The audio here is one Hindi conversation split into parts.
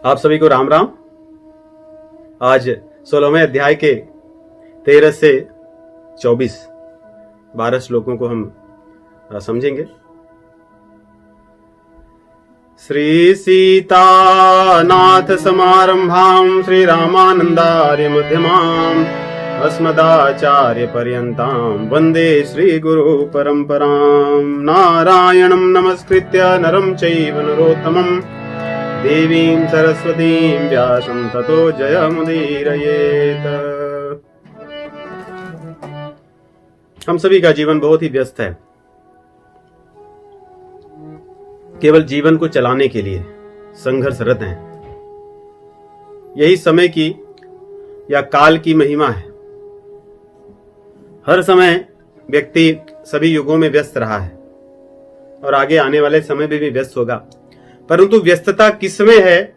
आप सभी को राम राम। आज 16वें अध्याय के 13 से 24 12 श्लोकों को हम समझेंगे। श्री सीतानाथ समारंभां श्री रामानंदार्य मध्यमां अस्मदाचार्य पर्यन्तां वंदे श्री गुरु परंपरां। नारायणं नमस्कृत्य नरं चैव नरोत्तमं देवीं सरस्वतीं व्यासं ततो जयमुदीरयेत। हम सभी का जीवन बहुत ही व्यस्त है। केवल जीवन को चलाने के लिए संघर्षरत हैं। यही समय की या काल की महिमा है। हर समय व्यक्ति सभी युगों में व्यस्त रहा है और आगे आने वाले समय में भी व्यस्त होगा, परंतु व्यस्तता किसमें है,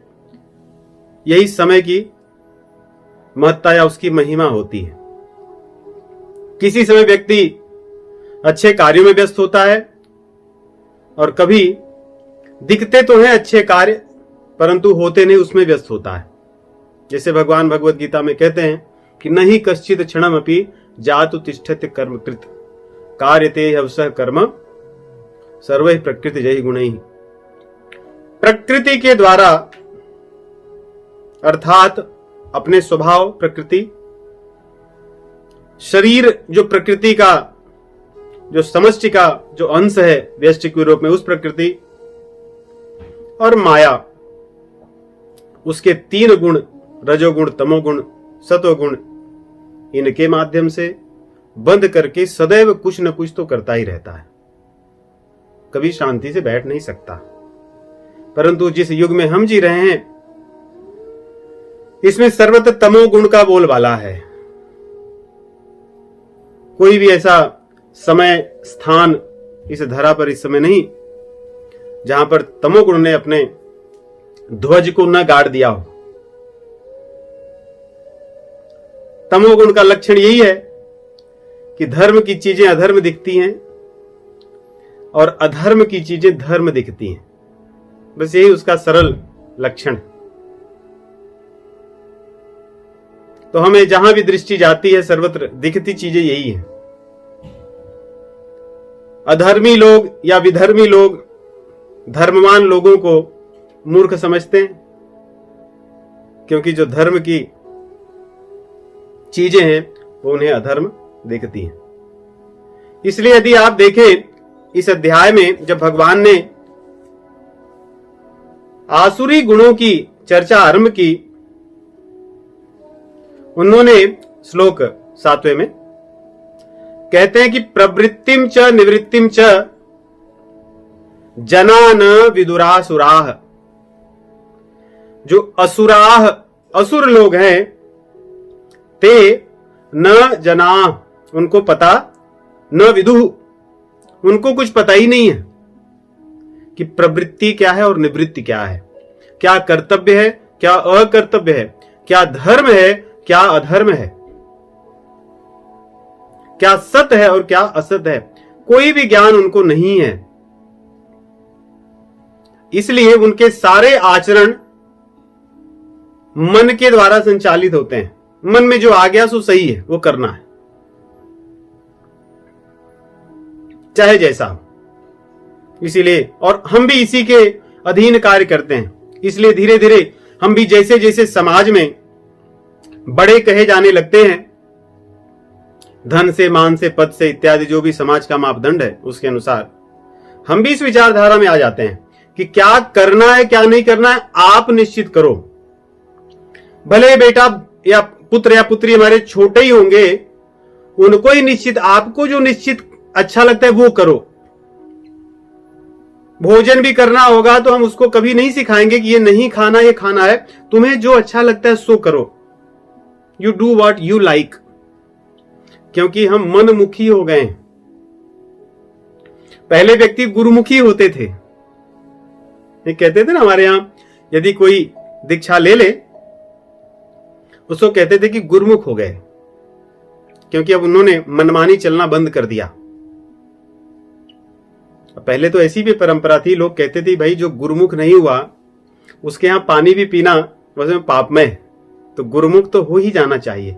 यही समय की महत्ता या उसकी महिमा होती है। किसी समय व्यक्ति अच्छे कार्यों में व्यस्त होता है और कभी दिखते तो हैं अच्छे कार्य परंतु होते नहीं, उसमें व्यस्त होता है। जैसे भगवान भगवत गीता में कहते हैं कि नहीं कश्चित क्षणमपि जातु तिष्ठति कर्मकृत कार्यते अवसर कर्म सर्वैः प्रकृति जय गुणैः। प्रकृति के द्वारा अर्थात अपने स्वभाव प्रकृति, शरीर जो प्रकृति का जो समष्टि का जो अंश है व्यष्टि के रूप में उस प्रकृति, और माया उसके 3 गुण रजोगुण तमोगुण सतोगुण, इनके माध्यम से बंद करके सदैव कुछ न कुछ तो करता ही रहता है। कभी शांति से बैठ नहीं सकता। परंतु जिस युग में हम जी रहे हैं इसमें सर्वत्र तमोगुण का बोलबाला है। कोई भी ऐसा समय स्थान इस धरा पर इस समय नहीं जहां पर तमोगुण ने अपने ध्वज को न गाड़ दिया हो। तमोगुण का लक्षण यही है कि धर्म की चीजें अधर्म दिखती हैं और अधर्म की चीजें धर्म दिखती हैं। बस यही उसका सरल लक्षण। तो हमें जहां भी दृष्टि जाती है सर्वत्र दिखती चीजें यही हैं। अधर्मी लोग या विधर्मी लोग धर्मवान लोगों को मूर्ख समझते हैं, क्योंकि जो धर्म की चीजें हैं वो उन्हें अधर्म दिखती हैं। इसलिए यदि आप देखें इस अध्याय में जब भगवान ने आसुरी गुणों की चर्चा आरंभ की, उन्होंने श्लोक 7वें में कहते हैं कि प्रवृत्तिम च निवृत्तिम च जना न विदुरासुराः। जो असुराह असुर लोग हैं ते न जना, उनको पता, न विदुः, उनको कुछ पता ही नहीं है कि प्रवृत्ति क्या है और निवृत्ति क्या है, क्या कर्तव्य है क्या अकर्तव्य है, क्या धर्म है क्या अधर्म है, क्या सत्य है और क्या असत्य है। कोई भी ज्ञान उनको नहीं है। इसलिए उनके सारे आचरण मन के द्वारा संचालित होते हैं। मन में जो आ गया सो सही है, वो करना है, चाहे जैसा हो। इसीलिए और हम भी इसी के अधीन कार्य करते हैं। इसलिए धीरे धीरे हम भी जैसे जैसे समाज में बड़े कहे जाने लगते हैं, धन से मान से पद से इत्यादि जो भी समाज का मापदंड है उसके अनुसार हम भी इस विचारधारा में आ जाते हैं कि क्या करना है क्या नहीं करना है आप निश्चित करो। भले बेटा या पुत्र या पुत्री हमारे छोटे ही होंगे, उनको ही निश्चित, आपको जो निश्चित अच्छा लगता है वो करो। भोजन भी करना होगा तो हम उसको कभी नहीं सिखाएंगे कि ये नहीं खाना ये खाना है। तुम्हें जो अच्छा लगता है सो करो। You do what you like. क्योंकि हम मनमुखी हो गए। पहले व्यक्ति गुरुमुखी होते थे। ये कहते थे ना हमारे यहां, यदि कोई दीक्षा ले ले उसको कहते थे कि गुरुमुख हो गए, क्योंकि अब उन्होंने मनमानी चलना बंद कर दिया। पहले तो ऐसी भी परंपरा थी, लोग कहते थे भाई जो गुरुमुख नहीं हुआ उसके यहां पानी भी पीना वैसे पापमय है, तो गुरुमुख तो हो ही जाना चाहिए।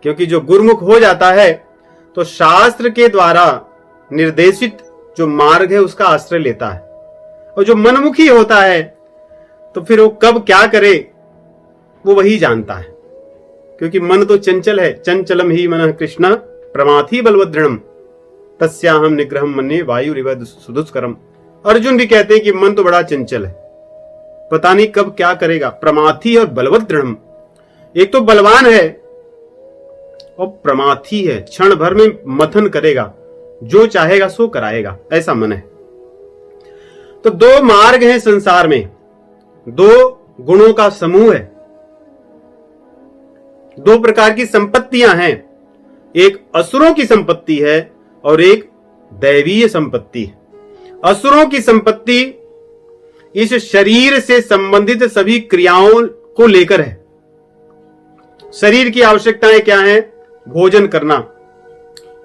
क्योंकि जो गुरुमुख हो जाता है तो शास्त्र के द्वारा निर्देशित जो मार्ग है उसका आश्रय लेता है, और जो मनमुखी होता है तो फिर वो कब क्या करे वो वही जानता है। क्योंकि मन तो चंचल है, चंचलम ही मनः कृष्ण प्रमाथि बलवदृढ़म तस्याहम निग्रहम मन्ये वायुरिव सुदुष्करम। अर्जुन भी कहते हैं कि मन तो बड़ा चंचल है, पता नहीं कब क्या करेगा। प्रमाथी और बलवदृढ़म, एक तो बलवान है और प्रमाथी है, क्षण भर में मथन करेगा, जो चाहेगा सो कराएगा, ऐसा मन है। तो दो मार्ग हैं संसार में, दो गुणों का समूह है, दो प्रकार की संपत्तियां हैं, एक असुरों की संपत्ति है और एक दैवीय संपत्ति है। असुरों की संपत्ति इस शरीर से संबंधित सभी क्रियाओं को लेकर है। शरीर की आवश्यकताएं क्या हैं? भोजन करना,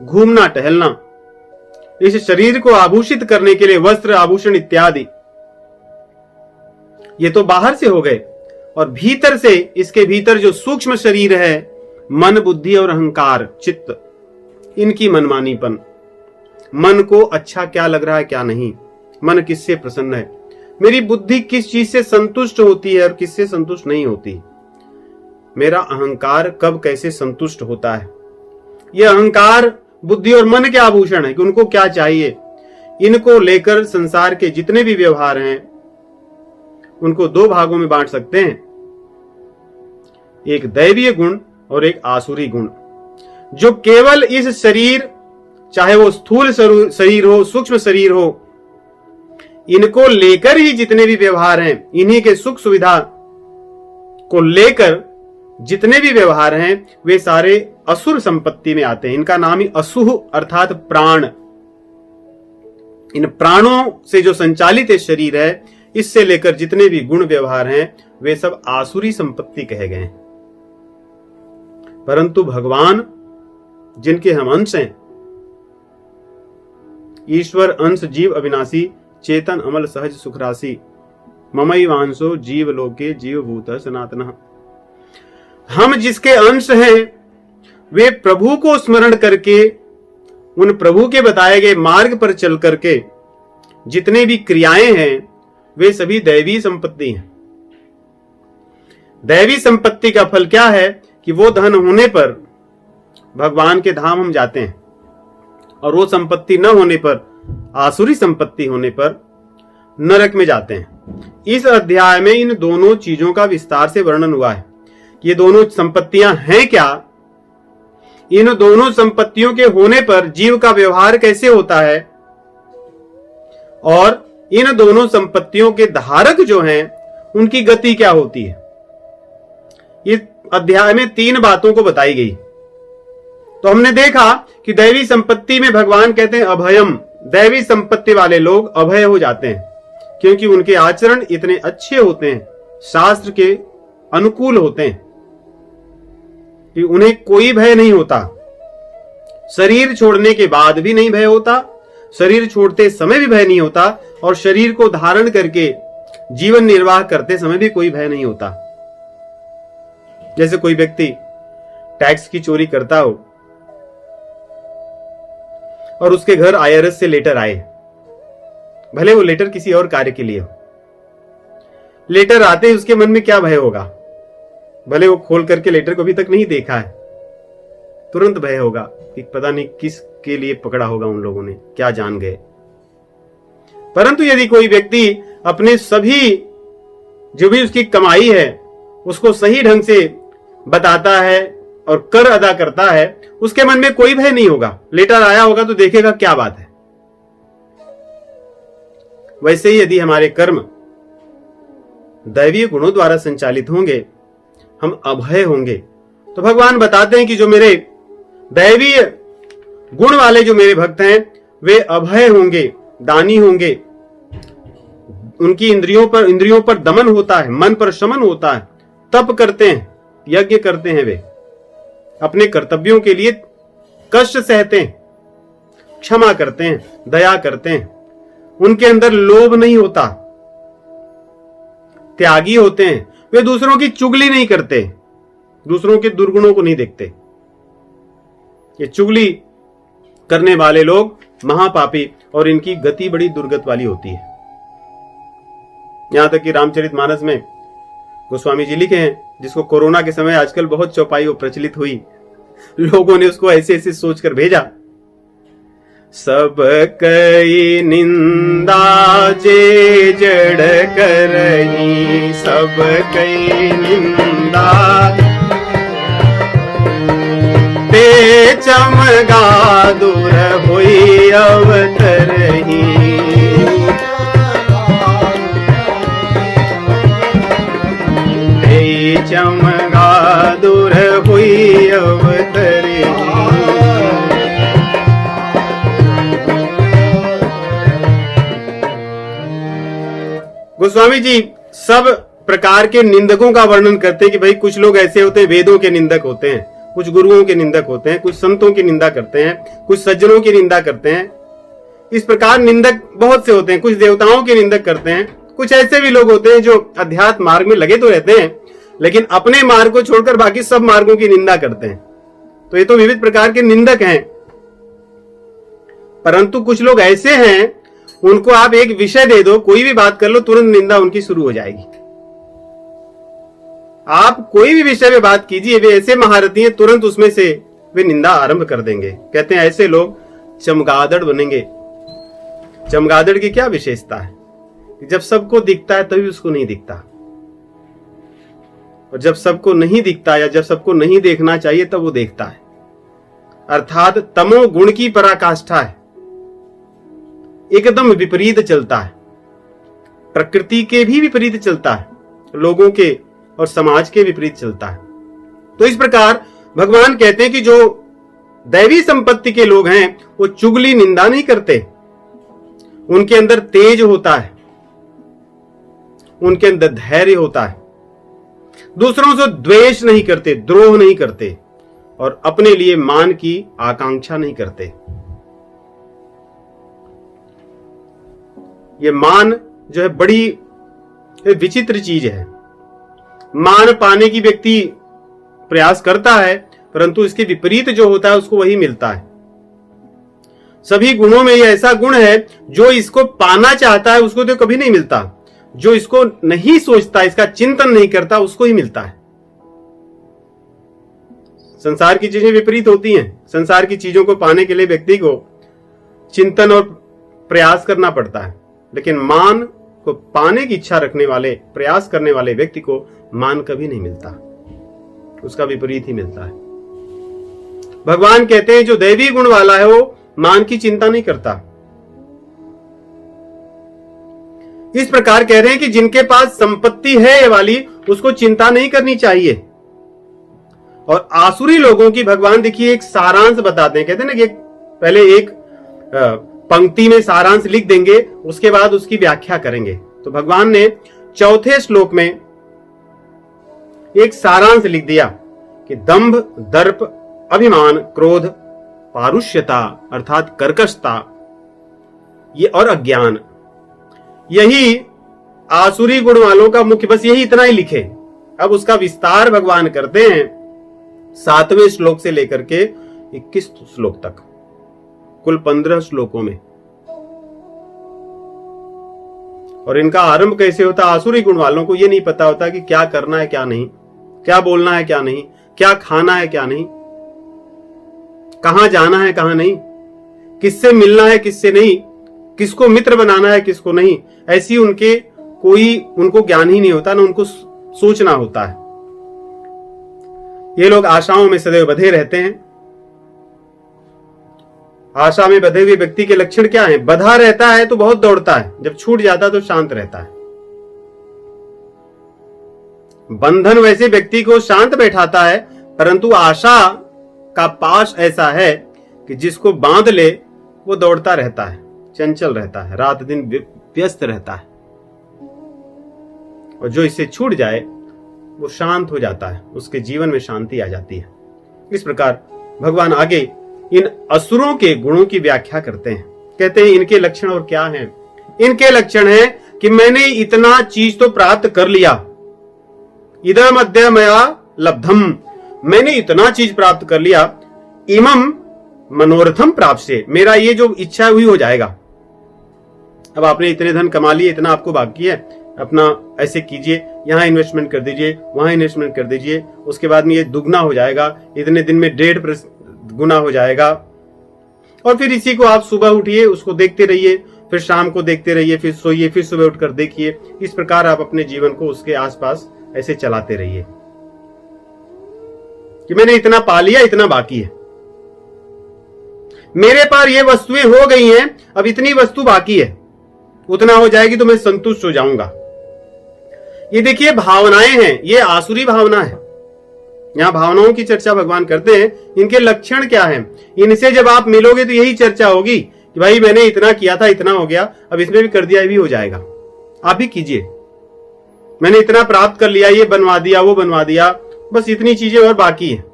घूमना टहलना, इस शरीर को आभूषित करने के लिए वस्त्र आभूषण इत्यादि, ये तो बाहर से हो गए। और भीतर से, इसके भीतर जो सूक्ष्म शरीर है, मन बुद्धि और अहंकार चित्त, इनकी मनमानीपन, मन को अच्छा क्या लग रहा है क्या नहीं, मन किससे प्रसन्न है, मेरी बुद्धि किस चीज से संतुष्ट होती है और किससे संतुष्ट नहीं होती, मेरा अहंकार कब कैसे संतुष्ट होता है। यह अहंकार बुद्धि और मन के आभूषण है कि उनको क्या चाहिए। इनको लेकर संसार के जितने भी व्यवहार हैं उनको दो भागों में बांट सकते हैं, एक दैवीय गुण और एक आसुरी गुण। जो केवल इस शरीर, चाहे वो स्थूल शरीर हो सूक्ष्म शरीर हो, इनको लेकर ही जितने भी व्यवहार हैं, इन्हीं के सुख सुविधा को लेकर जितने भी व्यवहार हैं वे सारे असुर संपत्ति में आते हैं। इनका नाम ही असुह अर्थात प्राण। इन प्राणों से जो संचालित ये शरीर है, इससे लेकर जितने भी गुण व्यवहार हैं वे सब आसुरी संपत्ति कहे गए हैं। परंतु भगवान जिनके हम अंश हैं, ईश्वर अंश जीव अविनाशी चेतन अमल सहज सुखराशि ममैवांशो जीव लोके जीव भूत सनातन। हम जिसके अंश हैं वे प्रभु को स्मरण करके, उन प्रभु के बताए गए मार्ग पर चल करके जितने भी क्रियाएं हैं वे सभी दैवी संपत्ति हैं। दैवी संपत्ति का फल क्या है कि वो धन होने पर भगवान के धाम हम जाते हैं, और वो संपत्ति न होने पर, आसुरी संपत्ति होने पर नरक में जाते हैं। इस अध्याय में इन दोनों चीजों का विस्तार से वर्णन हुआ है। ये दोनों संपत्तियां हैं क्या, इन दोनों संपत्तियों के होने पर जीव का व्यवहार कैसे होता है, और इन दोनों संपत्तियों के धारक जो हैं उनकी गति क्या होती है। इस अध्याय में 3 बातों को बताई गई। तो हमने देखा कि दैवी संपत्ति में भगवान कहते हैं अभयम, दैवी संपत्ति वाले लोग अभय हो जाते हैं क्योंकि उनके आचरण इतने अच्छे होते हैं, शास्त्र के अनुकूल होते हैं कि उन्हें कोई भय नहीं होता। शरीर छोड़ने के बाद भी नहीं भय होता, शरीर छोड़ते समय भी भय नहीं होता, और शरीर को धारण करके जीवन निर्वाह करते समय भी कोई भय नहीं होता। जैसे कोई व्यक्ति टैक्स की चोरी करता हो और उसके घर आईआरएस से लेटर आए, भले वो लेटर किसी और कार्य के लिए हो, लेटर आते ही उसके मन में क्या भय होगा, भले वो खोल करके लेटर को अभी तक नहीं देखा है, तुरंत भय होगा कि पता नहीं किस के लिए पकड़ा होगा, उन लोगों ने क्या जान गए। परंतु यदि कोई व्यक्ति अपने सभी जो भी उसकी कमाई है उसको सही ढंग से बताता है और कर अदा करता है, उसके मन में कोई भय नहीं होगा। लेटर आया होगा तो देखेगा क्या बात है। वैसे ही यदि हमारे कर्म दैवीय गुणों द्वारा संचालित होंगे, हम अभय होंगे, तो भगवान बताते हैं कि जो मेरे दैवीय गुण वाले जो मेरे भक्त हैं वे अभय होंगे, दानी होंगे, उनकी इंद्रियों पर दमन होता है, मन पर शमन होता है, तप करते हैं, यज्ञ करते हैं, वे अपने कर्तव्यों के लिए कष्ट सहते हैं, क्षमा करते हैं, दया करते हैं, उनके अंदर लोभ नहीं होता, त्यागी होते हैं, वे दूसरों की चुगली नहीं करते, दूसरों के दुर्गुणों को नहीं देखते। ये चुगली करने वाले लोग महापापी और इनकी गति बड़ी दुर्गत वाली होती है। यहां तक कि रामचरितमानस में गोस्वामी जी लिखे हैं, जिसको कोरोना के समय आजकल बहुत चौपाई प्रचलित हुई, लोगों ने उसको ऐसे ऐसे सोचकर भेजा। सब कई निंदा जे जड़ करही, सब कई निंदा ते चमगा दूर होई अवतरही। ते चमगा दूर होई अवतरही। गोस्वामी जी सब प्रकार के निंदकों का वर्णन करते हैं कि भाई कुछ लोग ऐसे होते हैं, वेदों के निंदक होते हैं, कुछ गुरुओं के निंदक होते हैं, कुछ संतों की निंदा करते हैं, कुछ सज्जनों की निंदा करते हैं। इस प्रकार निंदक बहुत से होते हैं, कुछ देवताओं के निंदक करते हैं, कुछ ऐसे भी लोग होते हैं जो अध्यात्म मार्ग में लगे तो रहते हैं लेकिन अपने मार्ग को छोड़कर बाकी सब मार्गों की निंदा करते हैं। तो ये तो विविध प्रकार के निंदक हैं। परंतु कुछ लोग ऐसे हैं, उनको आप एक विषय दे दो, कोई भी बात कर लो, तुरंत निंदा उनकी शुरू हो जाएगी। आप कोई भी विषय में बात कीजिए, वे ऐसे महारथी हैं, तुरंत उसमें से वे निंदा आरंभ कर देंगे। कहते हैं ऐसे लोग चमगादड़ बनेंगे। चमगादड़ की क्या विशेषता है कि जब सबको दिखता है तभी उसको नहीं दिखता, और जब सबको नहीं दिखता या जब सबको नहीं देखना चाहिए तब वो देखता है। अर्थात तमो गुण की पराकाष्ठा है, एकदम विपरीत चलता है, प्रकृति के भी विपरीत चलता है, लोगों के और समाज के विपरीत चलता है। तो इस प्रकार भगवान कहते हैं कि जो दैवी संपत्ति के लोग हैं वो चुगली निंदा नहीं करते, उनके अंदर तेज होता है, उनके अंदर धैर्य होता है, दूसरों से द्वेष नहीं करते, द्रोह नहीं करते और अपने लिए मान की आकांक्षा नहीं करते। ये मान जो है बड़ी विचित्र चीज है। मान पाने की व्यक्ति प्रयास करता है, परंतु इसके विपरीत जो होता है उसको वही मिलता है। सभी गुणों में ये ऐसा गुण है, जो इसको पाना चाहता है उसको तो कभी नहीं मिलता, जो इसको नहीं सोचता, इसका चिंतन नहीं करता, उसको ही मिलता है। संसार की चीजें विपरीत होती हैं। संसार की चीजों को पाने के लिए व्यक्ति को चिंतन और प्रयास करना पड़ता है, लेकिन मान को पाने की इच्छा रखने वाले, प्रयास करने वाले व्यक्ति को मान कभी नहीं मिलता, उसका विपरीत ही मिलता है। भगवान कहते हैं जो दैवी गुण वाला है वो मान की चिंता नहीं करता। इस प्रकार कह रहे हैं कि जिनके पास संपत्ति है ये वाली, उसको चिंता नहीं करनी चाहिए। और आसुरी लोगों की भगवान देखिए एक सारांश बताते हैं। कहते हैं ना कि पहले एक पंक्ति में सारांश लिख देंगे, उसके बाद उसकी व्याख्या करेंगे। तो भगवान ने चौथे श्लोक में एक सारांश लिख दिया कि दंभ, दर्प, अभिमान, क्रोध, पारुष्यता अर्थात कर्कशता, ये और अज्ञान, यही आसुरी गुण वालों का मुख्य, बस यही इतना ही लिखे। अब उसका विस्तार भगवान करते हैं 7वें श्लोक से लेकर के 21 श्लोक तक, कुल 15 श्लोकों में। और इनका आरंभ कैसे होता? आसुरी गुण वालों को यह नहीं पता होता कि क्या करना है क्या नहीं, क्या बोलना है क्या नहीं, क्या खाना है क्या नहीं, कहां जाना है कहां नहीं, किससे मिलना है किससे नहीं, किसको मित्र बनाना है किसको नहीं। ऐसी उनको ज्ञान ही नहीं होता, ना उनको सोचना होता है। ये लोग आशाओं में सदैव बंधे रहते हैं। आशा में बंधे हुए व्यक्ति के लक्षण क्या है? बंधा रहता है तो बहुत दौड़ता है, जब छूट जाता है तो शांत रहता है। बंधन वैसे व्यक्ति को शांत बैठाता है, परंतु आशा का पाश ऐसा है कि जिसको बांध ले वो दौड़ता रहता है, चंचल रहता है, रात दिन व्यस्त रहता है। और जो इससे छूट जाए वो शांत हो जाता है, उसके जीवन में शांति आ जाती है। इस प्रकार भगवान आगे इन असुरों के गुणों की व्याख्या करते हैं। कहते हैं इनके लक्षण और क्या हैं? इनके लक्षण है कि मैंने इतना चीज तो प्राप्त कर लिया, इदम अद्य मया लब्धम, मैंने इतना चीज प्राप्त कर लिया, इमम मनोरथम प्राप्त से, मेरा ये जो इच्छा हुई हो जाएगा। अब आपने इतने धन कमा लिए, इतना आपको बाकी है, अपना ऐसे कीजिए, यहां इन्वेस्टमेंट कर दीजिए, वहां इन्वेस्टमेंट कर दीजिए, उसके बाद में ये दुगना हो जाएगा, इतने दिन में 1.5 गुना हो जाएगा। और फिर इसी को आप सुबह उठिए, उसको देखते रहिए, फिर शाम को देखते रहिए, फिर सोइए, फिर सुबह उठकर देखिए। इस प्रकार आप अपने जीवन को उसके आसपास ऐसे चलाते रहिए कि मैंने इतना पा लिया, इतना बाकी है, मेरे पास ये वस्तुएं हो गई हैं, अब इतनी वस्तु बाकी है, उतना हो जाएगी तो मैं संतुष्ट हो जाऊंगा। ये देखिए भावनाएं हैं, ये आसुरी भावना है। यहां भावनाओं की चर्चा भगवान करते हैं, इनके लक्षण क्या हैं, इनसे जब आप मिलोगे तो यही चर्चा होगी कि भाई मैंने इतना किया था, इतना हो गया, अब इसमें भी कर दिया, ये भी हो जाएगा, आप भी कीजिए। मैंने इतना प्राप्त कर लिया, ये बनवा दिया, वो बनवा दिया, बस इतनी चीजें और बाकी है,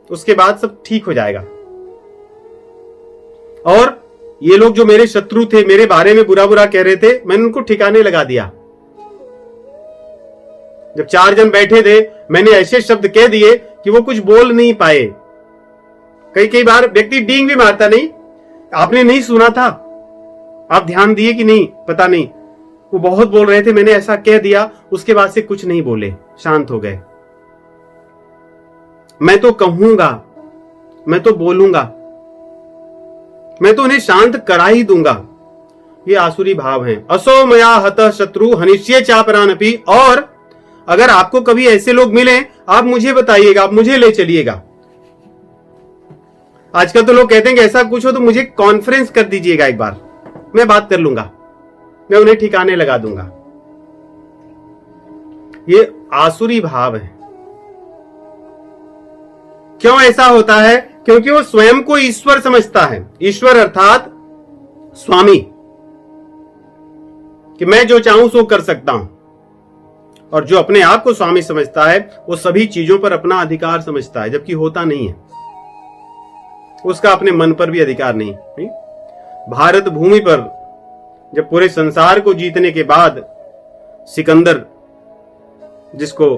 उसके बाद सब ठीक हो जाएगा। और ये लोग जो मेरे शत्रु थे, मेरे बारे में बुरा बुरा कह रहे थे, मैंने उनको ठिकाने लगा दिया। जब 4 जन बैठे थे, मैंने ऐसे शब्द कह दिए कि वो कुछ बोल नहीं पाए। कई बार व्यक्ति डींग भी मारता, नहीं आपने नहीं सुना था, आप ध्यान दिए कि नहीं पता नहीं, वो बहुत बोल रहे थे, मैंने ऐसा कह दिया, उसके बाद से कुछ नहीं बोले, शांत हो गए। मैं तो कहूंगा, मैं तो बोलूंगा, मैं तो उन्हें शांत करा ही दूंगा। ये आसुरी भाव हैं। असो मया हतः शत्रु हनिष्ये चापरानपि। और अगर आपको कभी ऐसे लोग मिले, आप मुझे बताइएगा, आप मुझे ले चलिएगा। आजकल तो लोग कहते हैं कि ऐसा कुछ हो तो मुझे कॉन्फ्रेंस कर दीजिएगा एक बार, मैं बात कर लूंगा, मैं उन्हें ठिकाने लगा दूंगा। ये आसुरी भाव है। क्यों ऐसा होता है? क्योंकि वो स्वयं को ईश्वर समझता है। ईश्वर अर्थात स्वामी, कि मैं जो चाहूं सो कर सकता हूं। और जो अपने आप को स्वामी समझता है, वो सभी चीजों पर अपना अधिकार समझता है, जबकि होता नहीं है। उसका अपने मन पर भी अधिकार नहीं। भारत भूमि पर जब पूरे संसार को जीतने के बाद सिकंदर, जिसको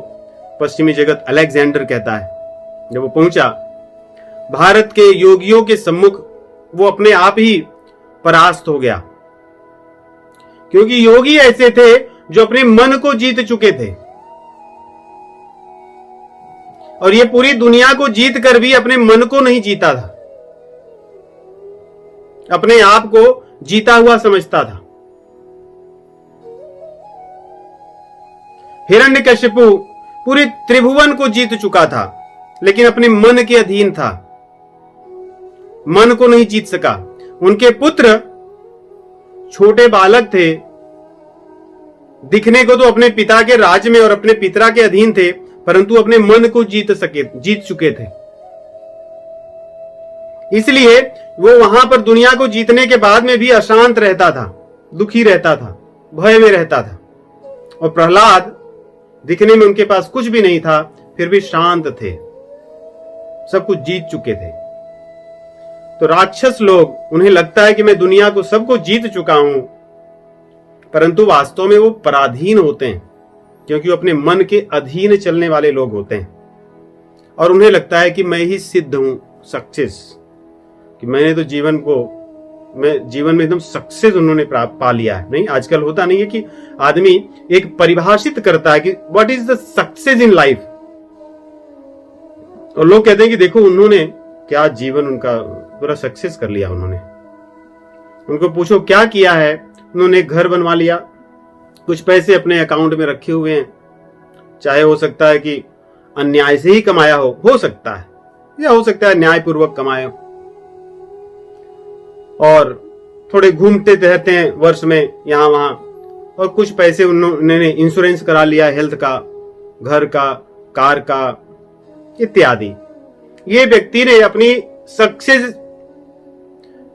पश्चिमी जगत अलेक्जेंडर कहता है, जब वो पहुंचा भारत के योगियों के सम्मुख, वो अपने आप ही परास्त हो गया। क्योंकि योगी ऐसे थे जो अपने मन को जीत चुके थे, और ये पूरी दुनिया को जीत कर भी अपने मन को नहीं जीता था, अपने आप को जीता हुआ समझता था। हिरण्यकशिपु पूरे त्रिभुवन को जीत चुका था, लेकिन अपने मन के अधीन था, मन को नहीं जीत सका। उनके पुत्र छोटे बालक थे, दिखने को तो अपने पिता के राज में और अपने पिता के अधीन थे, परंतु अपने मन को जीत चुके थे। इसलिए वो वहां पर दुनिया को जीतने के बाद में भी अशांत रहता था, दुखी रहता था, भय में रहता था। और प्रहलाद, दिखने में उनके पास कुछ भी नहीं था, फिर भी शांत थे, सब कुछ जीत चुके थे। तो राक्षस लोग, उन्हें लगता है कि मैं दुनिया को सबको जीत चुका हूं, परंतु वास्तव में वो पराधीन होते हैं, क्योंकि वो अपने मन के अधीन चलने वाले लोग होते हैं। और उन्हें लगता है कि मैं ही सिद्ध हूं, सक्सेस, कि मैंने तो जीवन में एकदम सक्सेस उन्होंने पा लिया है। नहीं, आजकल होता नहीं है कि आदमी एक परिभाषित करता है कि what is the success in life, और लोग कहते हैं कि देखो उन्होंने क्या जीवन, उनका पूरा सक्सेस कर लिया उन्होंने। उनको पूछो क्या किया है, उन्होंने घर बनवा लिया, कुछ पैसे अपने अकाउंट में रखे हुए हैं, चाहे हो सकता है कि अन्याय से ही कमाया हो सकता है, या हो सकता है न्यायपूर्वक कमाया हो, और थोड़े घूमते रहते हैं वर्ष में यहां वहां, और कुछ पैसे उन्होंने इंश्योरेंस करा लिया, हेल्थ का, घर का, कार का इत्यादि। ये व्यक्ति ने अपनी सक्सेस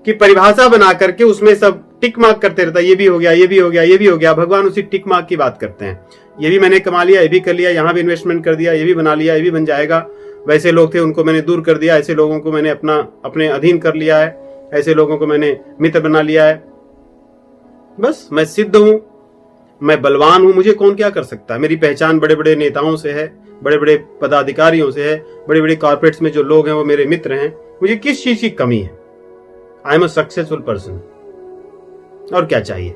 की परिभाषा बना करके उसमें सब टिक मार्क करते रहता है, ये भी हो गया, ये भी हो गया, ये भी हो गया। भगवान उसी टिक मार्क की बात करते हैं, ये भी मैंने कमा लिया, ये भी कर लिया, यहां भी इन्वेस्टमेंट कर दिया, ये भी बना लिया, ये भी बन जाएगा। वैसे लोग थे उनको मैंने दूर कर दिया, ऐसे लोगों को मैंने अपने अधीन कर लिया है, ऐसे लोगों को मैंने मित्र बना लिया है, बस मैं सिद्ध हूं। मैं बलवान हूं, मुझे कौन क्या कर सकता है, मेरी पहचान बड़े बड़े नेताओं से है, बड़े बड़े पदाधिकारियों से है, बड़े बड़े कॉर्पोरेट्स में जो लोग हैं वो मेरे मित्र हैं, मुझे किस चीज की कमी है, I am a successful person, और क्या चाहिए।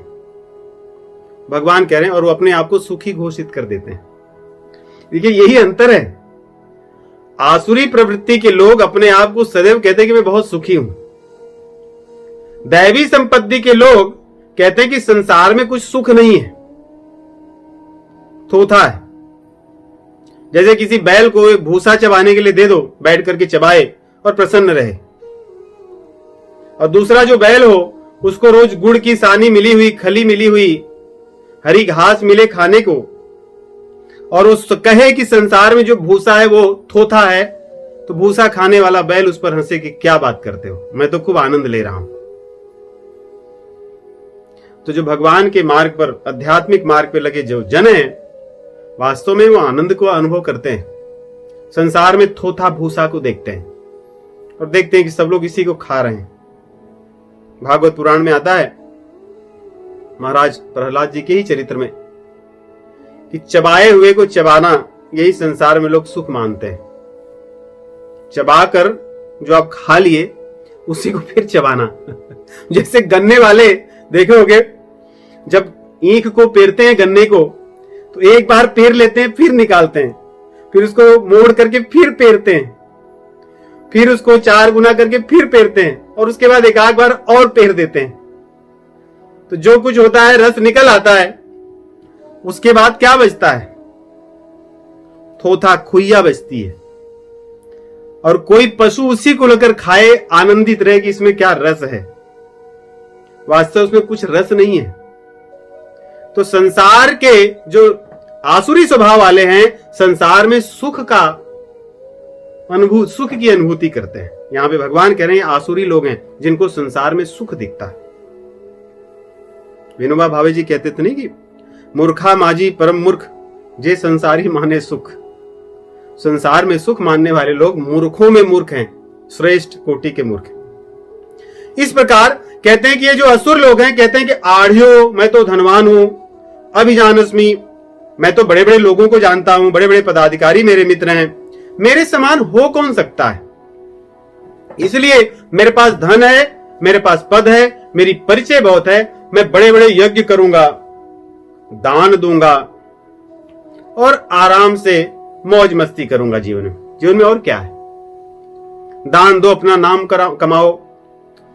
भगवान कह रहे हैं, और वो अपने आप को सुखी घोषित कर देते हैं। देखिए यही अंतर है। आसुरी प्रवृत्ति के लोग अपने आप को सदैव कहते हैं कि मैं बहुत सुखी हूं। दैवी संपत्ति के लोग कहते हैं कि संसार में कुछ सुख नहीं है, थोथा है। जैसे किसी बैल को भूसा चबाने के लिए दे दो, बैठ करके चबाए और प्रसन्न रहे, और दूसरा जो बैल हो उसको रोज गुड़ की सानी मिली हुई, खली मिली हुई, हरी घास मिले खाने को, और उस कहे कि संसार में जो भूसा है वो थोथा है, तो भूसा खाने वाला बैल उस पर हंसे कि क्या बात करते हो, मैं तो खूब आनंद ले रहा हूं। तो जो भगवान के मार्ग पर, आध्यात्मिक मार्ग पर लगे जो जन हैं, वास्तव में वो आनंद को अनुभव करते हैं। संसार में थोथा भूसा को देखते हैं और देखते हैं कि सब लोग इसी को खा रहे हैं। भागवत पुराण में आता है, महाराज प्रहलाद जी के ही चरित्र में, कि चबाए हुए को चबाना, यही संसार में लोग सुख मानते हैं। चबाकर जो आप खा लिए उसी को फिर चबाना। जैसे गन्ने वाले देखे होगे, जब ईख को पेरते हैं गन्ने को, तो एक बार पेर लेते हैं, फिर निकालते हैं, फिर उसको मोड़ करके फिर पेरते हैं, फिर उसको 4 गुना करके फिर पेरते हैं, और उसके बाद एक आध बार और पेर देते हैं। तो जो कुछ होता है, रस निकल आता है, उसके बाद क्या बचता है? थोथा खुइया बचती है। और कोई पशु उसी को लेकर खाए, आनंदित रहे कि इसमें क्या रस है। वास्तव उसमें कुछ रस नहीं है। तो संसार के जो आसुरी स्वभाव वाले हैं, संसार में सुख की अनुभूति करते हैं। यहां पे भगवान कह रहे हैं आसुरी लोग हैं जिनको संसार में सुख दिखता है। विनोबा भावे जी कहते थे नहीं कि मूर्खा माजी परम मूर्ख जे संसारी माने सुख। संसार में सुख मानने वाले लोग मूर्खों में मूर्ख हैं, श्रेष्ठ कोटि के मूर्ख। इस प्रकार कहते हैं कि ये जो असुर लोग हैं, कहते हैं कि आढ़ियो मैं तो धनवान हूं, अभिजानस्मी मैं तो बड़े बड़े लोगों को जानता हूं, बड़े बड़े पदाधिकारी मेरे मित्र हैं, मेरे समान हो कौन सकता है। इसलिए मेरे पास धन है, मेरे पास पद है, मेरी परिचय बहुत है, मैं बड़े बड़े यज्ञ करूंगा, दान दूंगा और आराम से मौज मस्ती करूंगा जीवन में और क्या है। दान दो, अपना नाम कमाओ,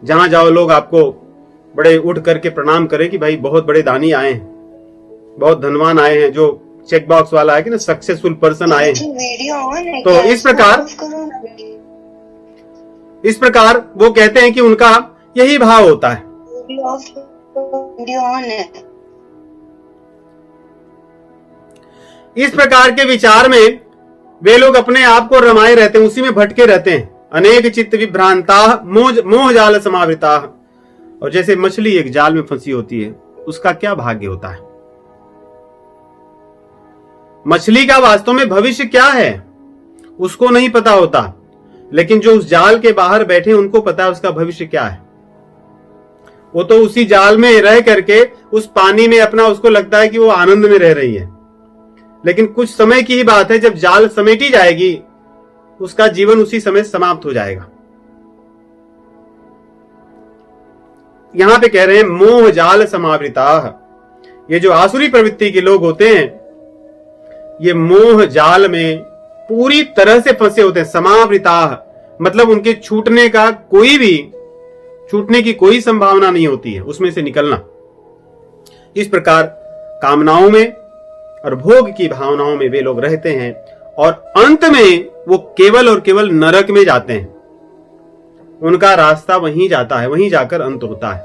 जहां जाओ लोग आपको बड़े उठ करके प्रणाम करें कि भाई बहुत बड़े दानी आए हैं, बहुत धनवान आए हैं, जो चेक बॉक्स वाला है कि ना, सक्सेसफुल पर्सन आए हैं। तो इस प्रकार वो कहते हैं कि उनका यही भाव होता है। इस प्रकार के विचार में वे लोग अपने आप को रमाए रहते हैं, उसी में भटके रहते हैं। अनेक चित्त विभ्रांता मोह जाल समावृता। और जैसे मछली एक जाल में फंसी होती है, उसका क्या भाग्य होता है। मछली का वास्तव में भविष्य क्या है उसको नहीं पता होता, लेकिन जो उस जाल के बाहर बैठे उनको पता है उसका भविष्य क्या है। वो तो उसी जाल में रह करके उस पानी में अपना, उसको लगता है कि वो आनंद में रह रही है, लेकिन कुछ समय की ही बात है, जब जाल समेटी जाएगी उसका जीवन उसी समय समाप्त हो जाएगा। यहां पे कह रहे हैं मोह जाल समावृता। ये जो आसुरी प्रवृत्ति के लोग होते हैं, ये मोह जाल में पूरी तरह से फंसे होते हैं। समावृता मतलब उनके छूटने की कोई संभावना नहीं होती है उसमें से निकलना। इस प्रकार कामनाओं में और भोग की भावनाओं में वे लोग रहते हैं, और अंत में वो केवल और केवल नरक में जाते हैं। उनका रास्ता वहीं जाता है, वहीं जाकर अंत होता है।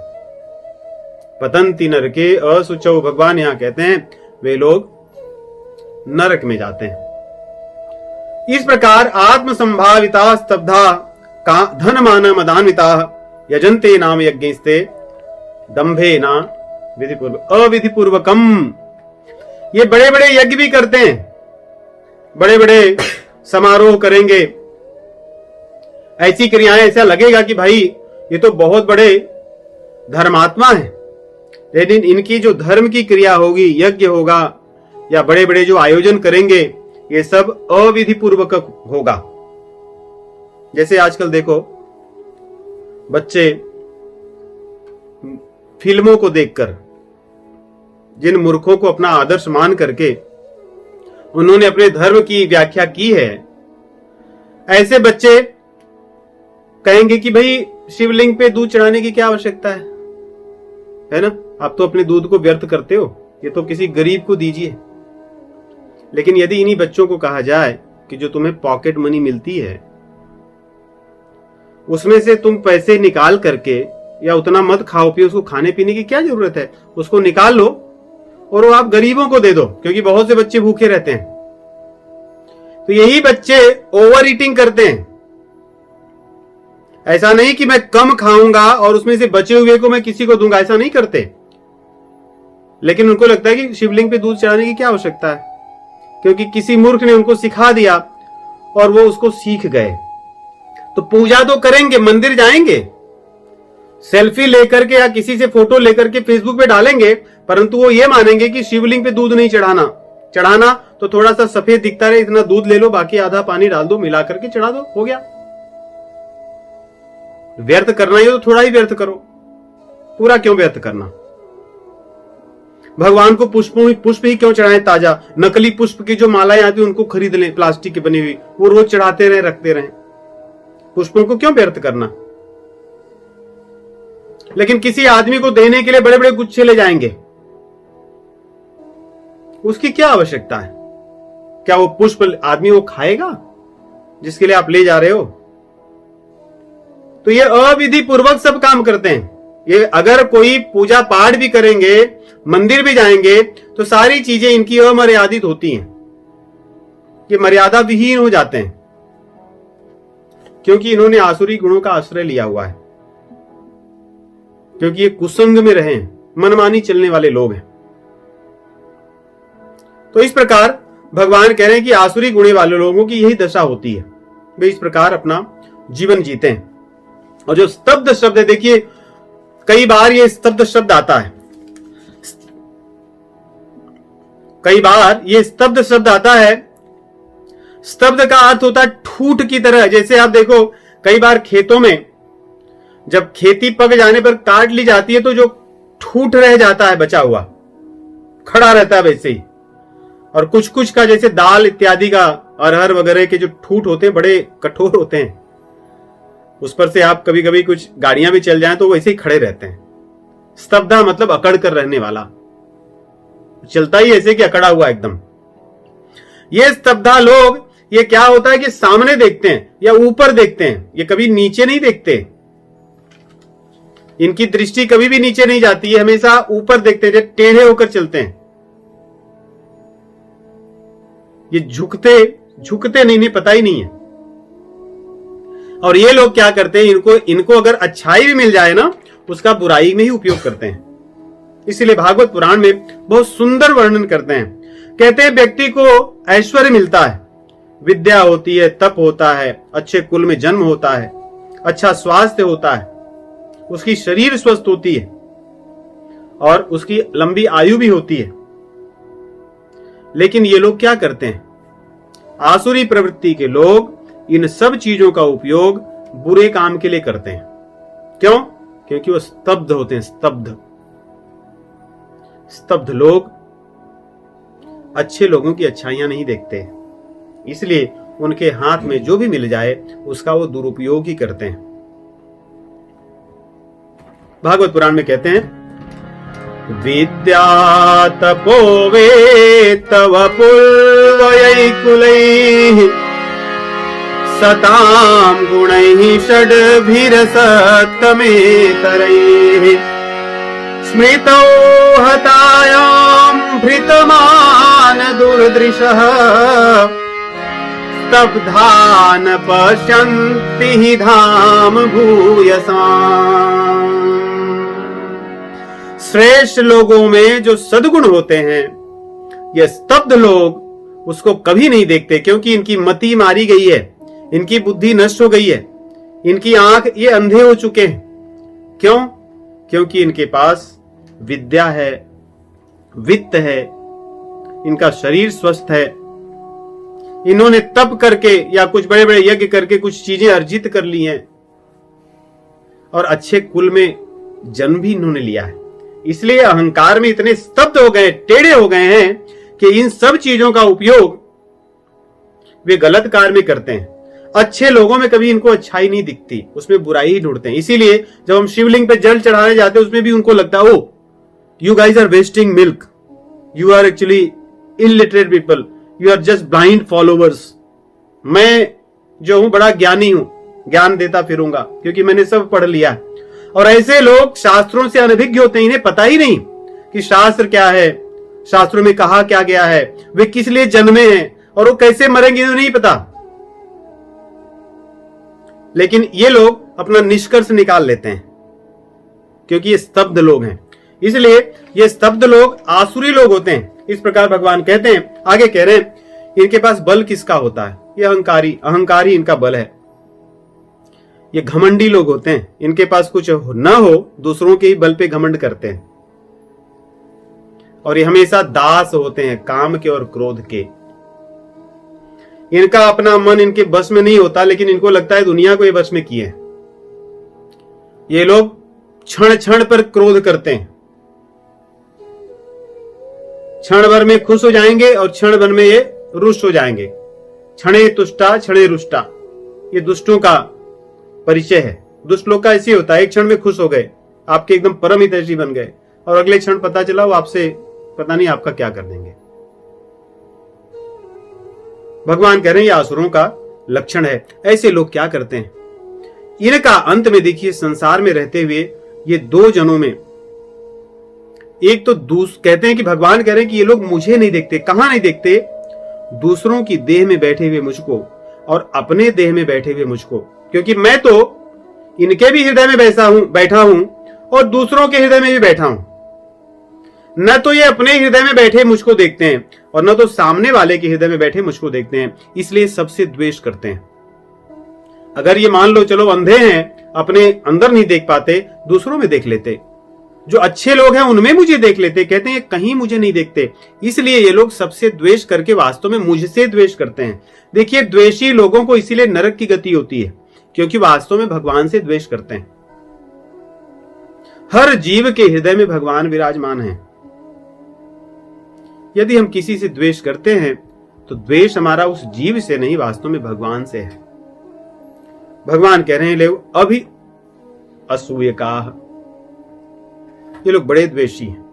पतंती नरके असुचौ, भगवान यहां कहते हैं वे लोग नरक में जाते हैं। इस प्रकार आत्म संभाविता स्तब्धा का धन मान मदान्विता यजंते नाम यज्ञस्ते दंभे ना अविधिपूर्वकम। ये बड़े बड़े यज्ञ भी करते हैं, बड़े बड़े समारोह करेंगे, ऐसी क्रियाएं, ऐसा लगेगा कि भाई ये तो बहुत बड़े धर्मात्मा हैं, लेकिन इनकी जो धर्म की क्रिया होगी, यज्ञ होगा या बड़े बड़े जो आयोजन करेंगे, ये सब अविधि पूर्वक होगा। जैसे आजकल देखो बच्चे फिल्मों को देखकर, जिन मूर्खों को अपना आदर्श मान करके उन्होंने अपने धर्म की व्याख्या की है, ऐसे बच्चे कहेंगे कि भाई शिवलिंग पे दूध चढ़ाने की क्या आवश्यकता है ना, आप तो अपने दूध को व्यर्थ करते हो, ये तो किसी गरीब को दीजिए। लेकिन यदि इन्हीं बच्चों को कहा जाए कि जो तुम्हें पॉकेट मनी मिलती है उसमें से तुम पैसे निकाल करके, या उतना मत खाओ पियो, उसको खाने पीने की क्या जरूरत है, उसको निकाल लो और वो आप गरीबों को दे दो, क्योंकि बहुत से बच्चे भूखे रहते हैं। तो यही बच्चे ओवर ईटिंग करते हैं। ऐसा नहीं कि मैं कम खाऊंगा और उसमें से बचे हुए को मैं किसी को दूंगा, ऐसा नहीं करते। लेकिन उनको लगता है कि शिवलिंग पे दूध चढ़ाने की क्या आवश्यकता है, क्योंकि किसी मूर्ख ने उनको सिखा दिया और वो उसको सीख गए। तो पूजा तो करेंगे, मंदिर जाएंगे, सेल्फी लेकर के या किसी से फोटो लेकर के फेसबुक पे डालेंगे, परंतु वो ये मानेंगे कि शिवलिंग पे दूध नहीं चढ़ाना तो थोड़ा सा सफेद दिखता रहे, इतना दूध ले लो, बाकी आधा पानी डाल दो, मिला करके चढ़ा दो, हो गया। व्यर्थ करना ही तो थोड़ा ही व्यर्थ करो, पूरा क्यों व्यर्थ करना। भगवान को पुष्प ही क्यों चढ़ाएं ताजा, नकली पुष्प की जो मालाएं आती उनको खरीद लें, प्लास्टिक की बनी हुई, वो रोज चढ़ाते रहे, रखते रहे। पुष्पों को क्यों व्यर्थ करना। लेकिन किसी आदमी को देने के लिए बड़े बड़े गुच्छे ले जाएंगे, उसकी क्या आवश्यकता है। क्या वो पुष्प आदमी वो खाएगा जिसके लिए आप ले जा रहे हो। तो ये अविधि पूर्वक सब काम करते हैं। ये अगर कोई पूजा पाठ भी करेंगे, मंदिर भी जाएंगे, तो सारी चीजें इनकी अमर्यादित होती हैं, ये मर्यादा विहीन हो जाते हैं, क्योंकि इन्होंने आसुरी गुणों का आश्रय लिया हुआ है, क्योंकि ये कुसंग में रहे हैं, मनमानी चलने वाले लोग हैं। तो इस प्रकार भगवान कह रहे हैं कि आसुरी गुणे वाले लोगों की यही दशा होती है, वे इस प्रकार अपना जीवन जीते हैं। और जो स्तब्ध शब्द है, देखिए कई बार ये स्तब्ध शब्द आता है, कई बार ये स्तब्ध शब्द आता है। स्तब्ध का अर्थ होता है ठूठ की तरह। जैसे आप देखो कई बार खेतों में जब खेती पक जाने पर काट ली जाती है तो जो ठूठ रह जाता है बचा हुआ, खड़ा रहता है वैसे ही। और कुछ कुछ का जैसे दाल इत्यादि का, अरहर वगैरह के जो ठूठ होते हैं बड़े कठोर होते हैं, उस पर से आप कभी कभी कुछ गाड़ियां भी चल जाएं तो वैसे ही खड़े रहते हैं। स्तब्धा मतलब अकड़ कर रहने वाला, चलता ही ऐसे कि अकड़ा हुआ एकदम। ये स्तब्धा लोग, ये क्या होता है कि सामने देखते हैं या ऊपर देखते हैं, ये कभी नीचे नहीं देखते। इनकी दृष्टि कभी भी नीचे नहीं जाती है, हमेशा ऊपर देखते हैं, टेढ़े होकर चलते हैं। ये झुकते नहीं, पता ही नहीं है। और ये लोग क्या करते हैं, इनको अगर अच्छाई भी मिल जाए ना, उसका बुराई में ही उपयोग करते हैं। इसलिए भागवत पुराण में बहुत सुंदर वर्णन करते हैं। कहते हैं व्यक्ति को ऐश्वर्य मिलता है, विद्या होती है, तप होता है, अच्छे कुल में जन्म होता है, अच्छा स्वास्थ्य होता है, उसकी शरीर स्वस्थ होती है और उसकी लंबी आयु भी होती है। लेकिन ये लोग क्या करते हैं, आसुरी प्रवृत्ति के लोग इन सब चीजों का उपयोग बुरे काम के लिए करते हैं। क्यों? क्योंकि वो स्तब्ध होते हैं। स्तब्ध लोग अच्छे लोगों की अच्छाइयां नहीं देखते, इसलिए उनके हाथ में जो भी मिल जाए उसका वो दुरुपयोग ही करते हैं। भागवत पुराण में कहते हैं, विद्या तपो वे तव पूर्वयैकुलैः सतां गुणैः षड्भिरसत्तमेतरैः स्मृतौ हतायां भृतमान दुर्दृशः स्तब्धान पश्यन्ति हि धाम भूयसाम्। श्रेष्ठ लोगों में जो सद्गुण होते हैं, ये स्तब्ध लोग उसको कभी नहीं देखते, क्योंकि इनकी मति मारी गई है, इनकी बुद्धि नष्ट हो गई है, इनकी आंख ये अंधे हो चुके हैं। क्यों? क्योंकि इनके पास विद्या है, वित्त है, इनका शरीर स्वस्थ है, इन्होंने तप करके या कुछ बड़े बड़े यज्ञ करके कुछ चीजें अर्जित कर ली हैं और अच्छे कुल में जन्म भी इन्होंने लिया है। इसलिए अहंकार में इतने स्तब्ध हो गए, टेढ़े हो गए हैं कि इन सब चीजों का उपयोग वे गलत कार्य में करते हैं। अच्छे लोगों में कभी इनको अच्छाई नहीं दिखती, उसमें बुराई ही ढूंढते हैं। इसीलिए जब हम शिवलिंग पे जल चढ़ाने जाते हैं उसमें भी उनको लगता है, oh you guys are wasting milk, you are actually illiterate people, you are just blind followers. मैं जो हूं बड़ा ज्ञानी हूं, ज्ञान देता फिरूंगा क्योंकि मैंने सब पढ़ लिया। और ऐसे लोग शास्त्रों से अनभिज्ञ होते हैं, इन्हें पता ही नहीं कि शास्त्र क्या है, शास्त्रों में कहा क्या गया है, वे किस लिए जन्मे हैं और वो कैसे मरेंगे इन्हें नहीं पता। लेकिन ये लोग अपना निष्कर्ष निकाल लेते हैं क्योंकि ये स्तब्ध लोग हैं। इसलिए ये स्तब्ध लोग आसुरी लोग होते हैं। इस प्रकार भगवान कहते हैं, आगे कह रहे हैं, इनके पास बल किसका होता है? ये अहंकारी इनका बल है। ये घमंडी लोग होते हैं, इनके पास कुछ न हो दूसरों के ही बल पे घमंड करते हैं। और ये हमेशा दास होते हैं काम के और क्रोध के। इनका अपना मन इनके बस में नहीं होता, लेकिन इनको लगता है दुनिया को ये बस में किए। ये लोग क्षण क्षण पर क्रोध करते हैं, क्षण भर में खुश हो जाएंगे और क्षण भर में ये रुष्ट हो जाएंगे। क्षणे तुष्टा क्षणे रुष्टा, ये दुष्टों का परिचय है। दुष्ट लोग का ऐसे होता है, एक क्षण में खुश हो गए, आपके एकदम परम हितैषी बन गए, और अगले क्षण पता चला वो आपसे पता नहीं आपका क्या कर देंगे। भगवान कह रहे हैं ये आसुरों का लक्षण है। ऐसे लोग क्या करते हैं? इनका अंत में देखिए, संसार में रहते हुए ये दो जनों में, एक तो कहते हैं कि भगवान कह रहे हैं कि ये लोग मुझे नहीं देखते। कहां नहीं देखते? दूसरों की देह में बैठे हुए मुझको और अपने देह में बैठे हुए मुझको। क्योंकि मैं तो इनके भी हृदय में बैठा हूं और दूसरों के हृदय में भी बैठा हूं। न तो ये अपने हृदय में बैठे मुझको देखते हैं और न तो सामने वाले के हृदय में बैठे मुझको देखते हैं, इसलिए सबसे द्वेष करते हैं। अगर ये मान लो चलो अंधे हैं, अपने अंदर नहीं देख पाते, दूसरों में देख लेते। जो अच्छे लोग हैं उनमें मुझे देख लेते, कहते हैं कहीं मुझे नहीं देखते। इसलिए ये लोग सबसे द्वेष करके वास्तव में मुझसे द्वेष करते हैं। देखिए, द्वेषी लोगों को इसीलिए नरक की गति होती है, क्योंकि वास्तव में भगवान से द्वेष करते हैं। हर जीव के हृदय में भगवान विराजमान है। यदि हम किसी से द्वेष करते हैं तो द्वेष हमारा उस जीव से नहीं, वास्तव में भगवान से है। भगवान कह रहे हैं लोग अभी असूयकाः, ये लोग बड़े द्वेषी हैं।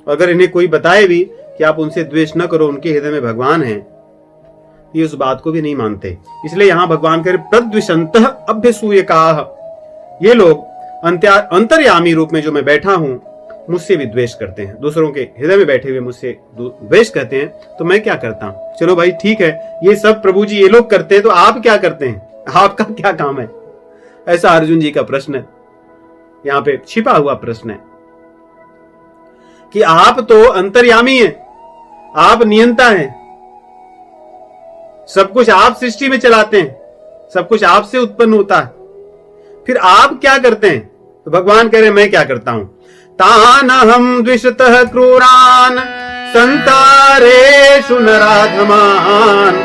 अगर इन्हें कोई बताए भी कि आप उनसे द्वेष न करो, उनके हृदय में भगवान है, ये उस बात को भी नहीं मानते। इसलिए यहां भगवान कह रहे प्रद्विषन्तः अभ्यसूयकाः, ये लोग अंतर्यामी रूप में जो मैं बैठा हूं मुझसे भी द्वेष करते हैं। दूसरों के हृदय में बैठे हुए मुझसे द्वेष करते हैं, तो मैं क्या करता हूं? चलो भाई ठीक है, ये सब प्रभु जी ये लोग करते हैं, तो आप क्या करते हैं? आपका क्या काम है? ऐसा अर्जुन जी का प्रश्न है, यहां पे छिपा हुआ प्रश्न है कि आप तो अंतर्यामी हैं, आप नियंता हैं, सब कुछ आप सृष्टि में चलाते हैं, सब कुछ आपसे उत्पन्न होता है, फिर आप क्या करते हैं? तो भगवान कह रहे हैं मैं क्या करता हूं? तानहं द्विषतः क्रूरान् संतारेषु नराधमान्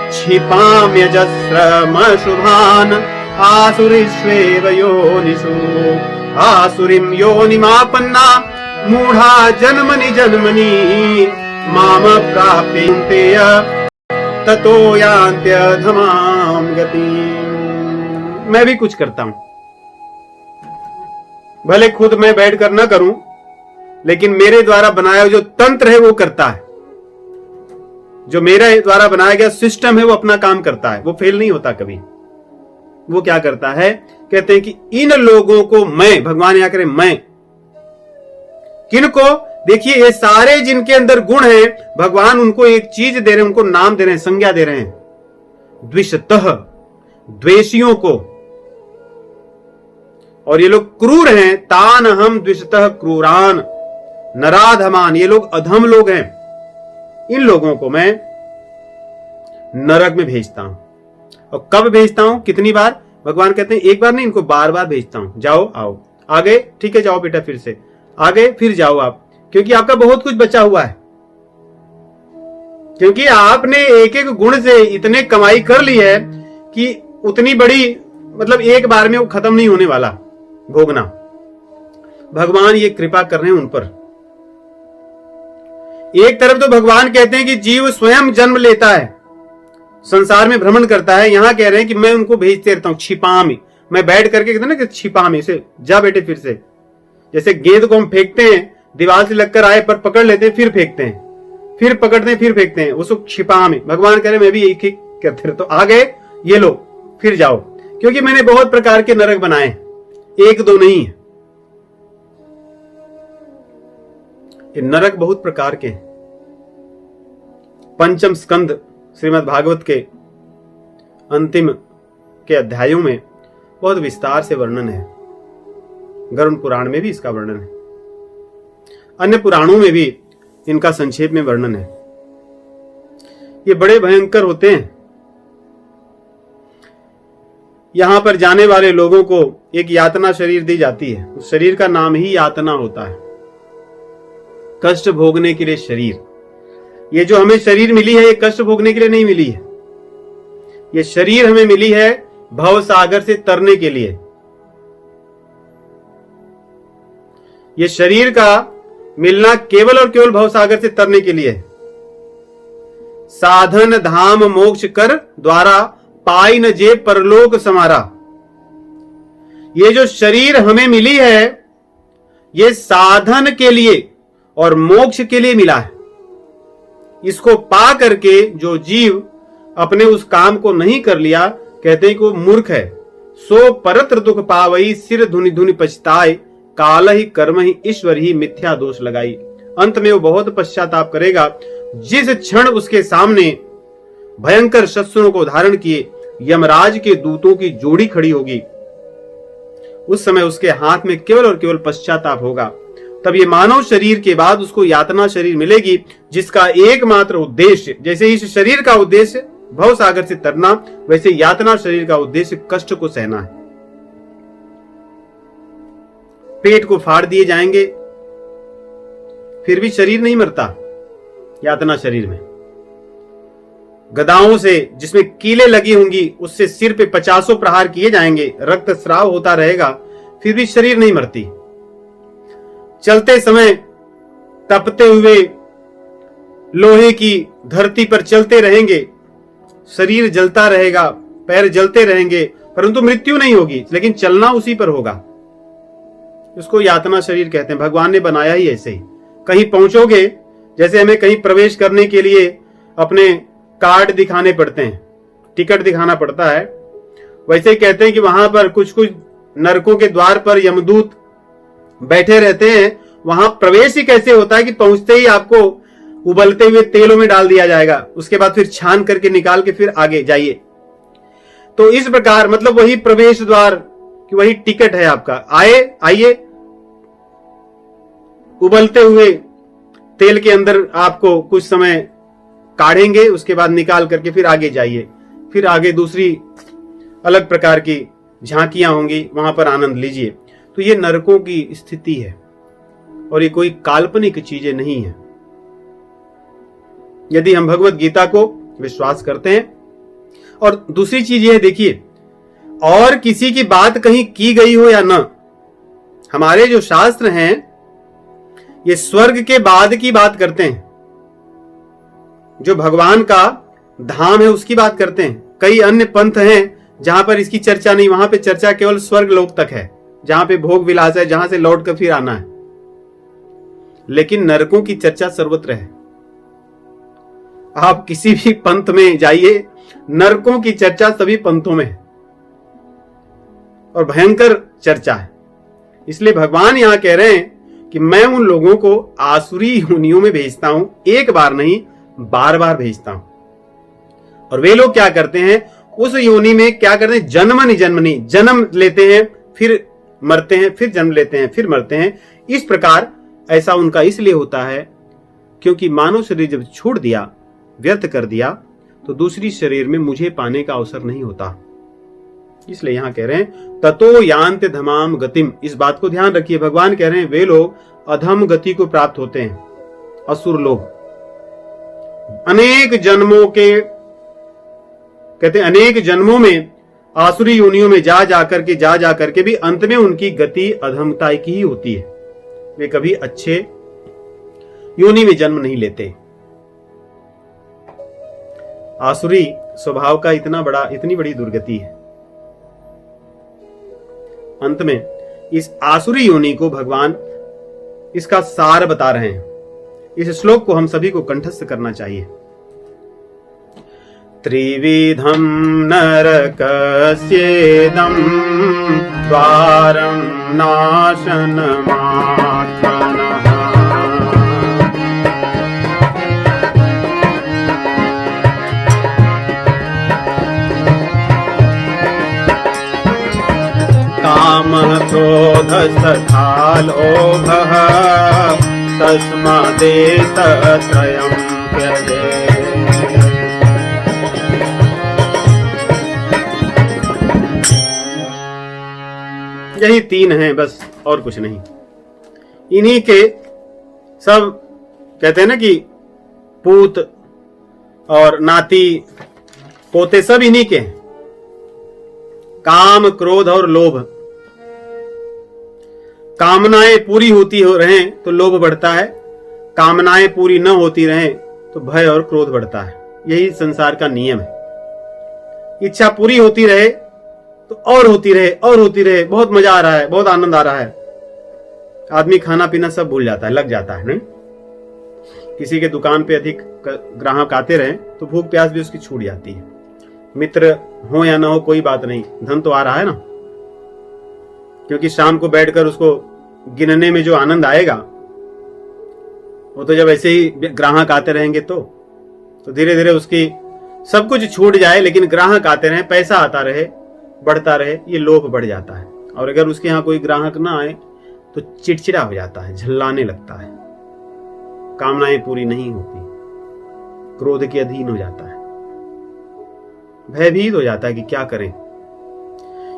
क्षिपाम्यजस्रमशुभान् आसुरीष्वेव योनिषु आसुरीं योनिमापन्ना मूढ़ा जन्मनि जन्मनि माम प्राप्यन्ते ततो यान्त्यधमां गतिम्। मैं भी कुछ करता हूं, भले खुद मैं बैठकर न करूं, लेकिन मेरे द्वारा बनाया जो तंत्र है वो करता है। जो मेरे द्वारा बनाया गया सिस्टम है वो अपना काम करता है, वो फेल नहीं होता कभी। वो क्या करता है? कहते हैं कि इन लोगों को मैं, भगवान यहां करें मैं, किनको? देखिए ये सारे जिनके अंदर गुण है, भगवान उनको एक चीज दे रहे हैं, उनको नाम दे रहे हैं, संज्ञा दे रहे हैं, द्विषतः, द्वेषियों को। और ये लोग क्रूर हैं, तानहं द्विषतः क्रूरान नराधमान, ये लोग अधम लोग हैं। इन लोगों को मैं नरक में भेजता हूं। और कब भेजता हूं? कितनी बार? भगवान कहते हैं एक बार नहीं, इनको बार बार भेजता हूं। जाओ आओ, आ गए, ठीक है, जाओ बेटा फिर से। आगे फिर जाओ आप, क्योंकि आपका बहुत कुछ बचा हुआ है, क्योंकि आपने एक एक गुण से इतने कमाई कर ली है कि उतनी बड़ी, मतलब एक बार में वो खत्म नहीं होने वाला भोगना। भगवान ये कृपा कर रहे हैं उन पर। एक तरफ तो भगवान कहते हैं कि जीव स्वयं जन्म लेता है, संसार में भ्रमण करता है, यहां कह रहे हैं कि मैं उनको भेजते रहता हूं छिपा में। मैं बैठ करके कहते ना कि छिपा में से जा बेटे फिर से, जैसे गेंद को हम फेंकते हैं, दीवार से लगकर आए पर पकड़ लेते हैं, फिर फेंकते हैं, फिर पकड़ते हैं, फिर फेंकते हैं, उसको छिपा में। भगवान कह रहे मैं भी एक ही कहते रहे, तो आ गए, ये लो फिर जाओ, क्योंकि मैंने बहुत प्रकार के नरक बनाए, एक दो नहीं है, ये नरक बहुत प्रकार के हैं। पंचम स्कंद श्रीमद् भागवत के अंतिम के अध्यायों में बहुत विस्तार से वर्णन है। गरुड़ पुराण में भी इसका वर्णन है, अन्य पुराणों में भी इनका संक्षेप में वर्णन है। ये बड़े भयंकर होते हैं। यहां पर जाने वाले लोगों को एक यातना शरीर दी जाती है, उस शरीर का नाम ही यातना होता है, कष्ट भोगने के लिए शरीर। ये जो हमें शरीर मिली है, ये कष्ट भोगने के लिए नहीं मिली है, ये शरीर हमें मिली है भव सागर से तरने के लिए। ये शरीर का मिलना केवल और केवल भव सागर से तरने के लिए। साधन धाम मोक्ष कर द्वारा पाई न जे परलोक समारा। ये जो शरीर हमें मिली है, ये साधन के लिए और मोक्ष के लिए मिला है। इसको पा करके जो जीव अपने उस काम को नहीं कर लिया, कहते हैं कि वो मूर्ख है। सो परत्र दुख पावई सिर धुनि धुनि पछताए, काल ही कर्म ही ईश्वर ही मिथ्या दोष लगाई। अंत में वो बहुत पश्चाताप करेगा जिस क्षण उसके सामने भयंकर शस्त्रों को धारण किए यमराज के दूतों की जोड़ी खड़ी होगी, उस समय उसके हाथ में केवल और केवल पश्चाताप होगा। तब ये मानव शरीर के बाद उसको यातना शरीर मिलेगी, जिसका एकमात्र उद्देश्य, जैसे इस शरीर का उद्देश्य भव सागर से तरना, वैसे यातना शरीर का उद्देश्य कष्ट को सहना है। पेट को फाड़ दिए जाएंगे, फिर भी शरीर नहीं मरता। यातना शरीर में गदाओं से जिसमें कीलें लगी होंगी, उससे सिर पे 50 प्रहार किए जाएंगे, रक्त स्राव होता रहेगा, फिर भी शरीर नहीं मरती। चलते समय तपते हुए लोहे की धरती पर चलते रहेंगे, शरीर जलता रहेगा, पैर जलते रहेंगे, परंतु मृत्यु नहीं होगी, लेकिन चलना उसी पर होगा। इसको यातना शरीर कहते हैं। भगवान ने बनाया ही ऐसे ही। कहीं पहुंचोगे, जैसे हमें कहीं प्रवेश करने के लिए अपने कार्ड दिखाने पड़ते हैं, टिकट दिखाना पड़ता है, वैसे ही कहते हैं कि वहां पर कुछ कुछ नरकों के द्वार पर यमदूत बैठे रहते हैं। वहां प्रवेश ही कैसे होता है कि पहुंचते ही आपको उबलते हुए तेलों में डाल दिया जाएगा, उसके बाद फिर छान करके निकाल के फिर आगे जाइए। तो इस प्रकार मतलब वही प्रवेश द्वार कि वही टिकट है आपका, आइए उबलते हुए तेल के अंदर आपको कुछ समय काढ़ेंगे, उसके बाद निकाल करके फिर आगे जाइए, फिर आगे दूसरी अलग प्रकार की झांकियां होंगी, वहां पर आनंद लीजिए। तो ये नरकों की स्थिति है और ये कोई काल्पनिक चीजें नहीं है। यदि हम भगवत गीता को विश्वास करते हैं, और दूसरी चीज ये देखिए, और किसी की बात कहीं की गई हो या न, हमारे जो शास्त्र हैं ये स्वर्ग के बाद की बात करते हैं, जो भगवान का धाम है उसकी बात करते हैं। कई अन्य पंथ हैं जहां पर इसकी चर्चा नहीं, वहां पे चर्चा केवल स्वर्ग लोक तक है, जहां पे भोग विलास है, जहां से लौट कर फिर आना है। लेकिन नरकों की चर्चा सर्वत्र है। आप किसी भी पंथ में जाइए, नरकों की चर्चा सभी पंथों में है और भयंकर चर्चा है। इसलिए भगवान यहां कह रहे हैं कि मैं उन लोगों को आसुरी योनियों में भेजता हूं, एक बार नहीं बार बार भेजता हूं। और वे लोग क्या करते हैं, उस योनि में क्या करते हैं, जन्मनी जन्म लेते हैं, फिर मरते हैं, फिर जन्म लेते हैं, फिर मरते हैं। इस प्रकार ऐसा उनका इसलिए होता है क्योंकि मानव शरीर जब छोड़ दिया, व्यर्थ कर दिया, तो दूसरी शरीर में मुझे पाने का अवसर नहीं होता। इसलिए यहां कह रहे हैं ततो यान्ते धमाम गतिम। इस बात को ध्यान रखिए, भगवान कह रहे हैं वे लोग अधम गति को प्राप्त होते हैं, असुर लोग। अनेक जन्मों के, कहते हैं अनेक जन्मों में आसुरी योनियों में जा जाकर के भी अंत में उनकी गति अधमता की ही होती है। वे कभी अच्छे योनि में जन्म नहीं लेते। आसुरी स्वभाव का इतनी बड़ी दुर्गति है। अंत में इस आसुरी योनि को भगवान इसका सार बता रहे हैं। इस श्लोक को हम सभी को कंठस्थ करना चाहिए। त्रिविधम नरकस्येदं द्वारं नाशनमात्मनः। कामः क्रोधस्तथा लोभः तस्मादेतत्रयं त्यजेत्। यही तीन हैं बस, और कुछ नहीं। इन्हीं के सब कहते हैं ना कि पूत और नाती पोते सब इन्हीं के हैं। काम, क्रोध और लोभ। कामनाएं पूरी होती हो रहे तो लोभ बढ़ता है, कामनाएं पूरी न होती रहे तो भय और क्रोध बढ़ता है। यही संसार का नियम है। इच्छा पूरी होती रहे तो और होती रहे, बहुत मजा आ रहा है, बहुत आनंद आ रहा है, आदमी खाना पीना सब भूल जाता है, लग जाता है। नहीं, किसी के दुकान पे अधिक ग्राहक आते रहे तो भूख प्यास भी उसकी छूट जाती है। मित्र हो या ना हो कोई बात नहीं, धन तो आ रहा है ना, क्योंकि शाम को बैठकर उसको गिनने में जो आनंद आएगा वो तो जब ऐसे ही ग्राहक आते रहेंगे तो धीरे धीरे उसकी सब कुछ छूट जाए, लेकिन ग्राहक आते रहे, पैसा आता रहे, बढ़ता रहे, ये लोभ बढ़ जाता है। और अगर उसके यहाँ कोई ग्राहक ना आए तो चिड़चिड़ा हो जाता है, झल्लाने लगता है, कामनाएं पूरी नहीं होती, क्रोध के अधीन हो जाता है, भयभीत हो जाता है कि क्या करें।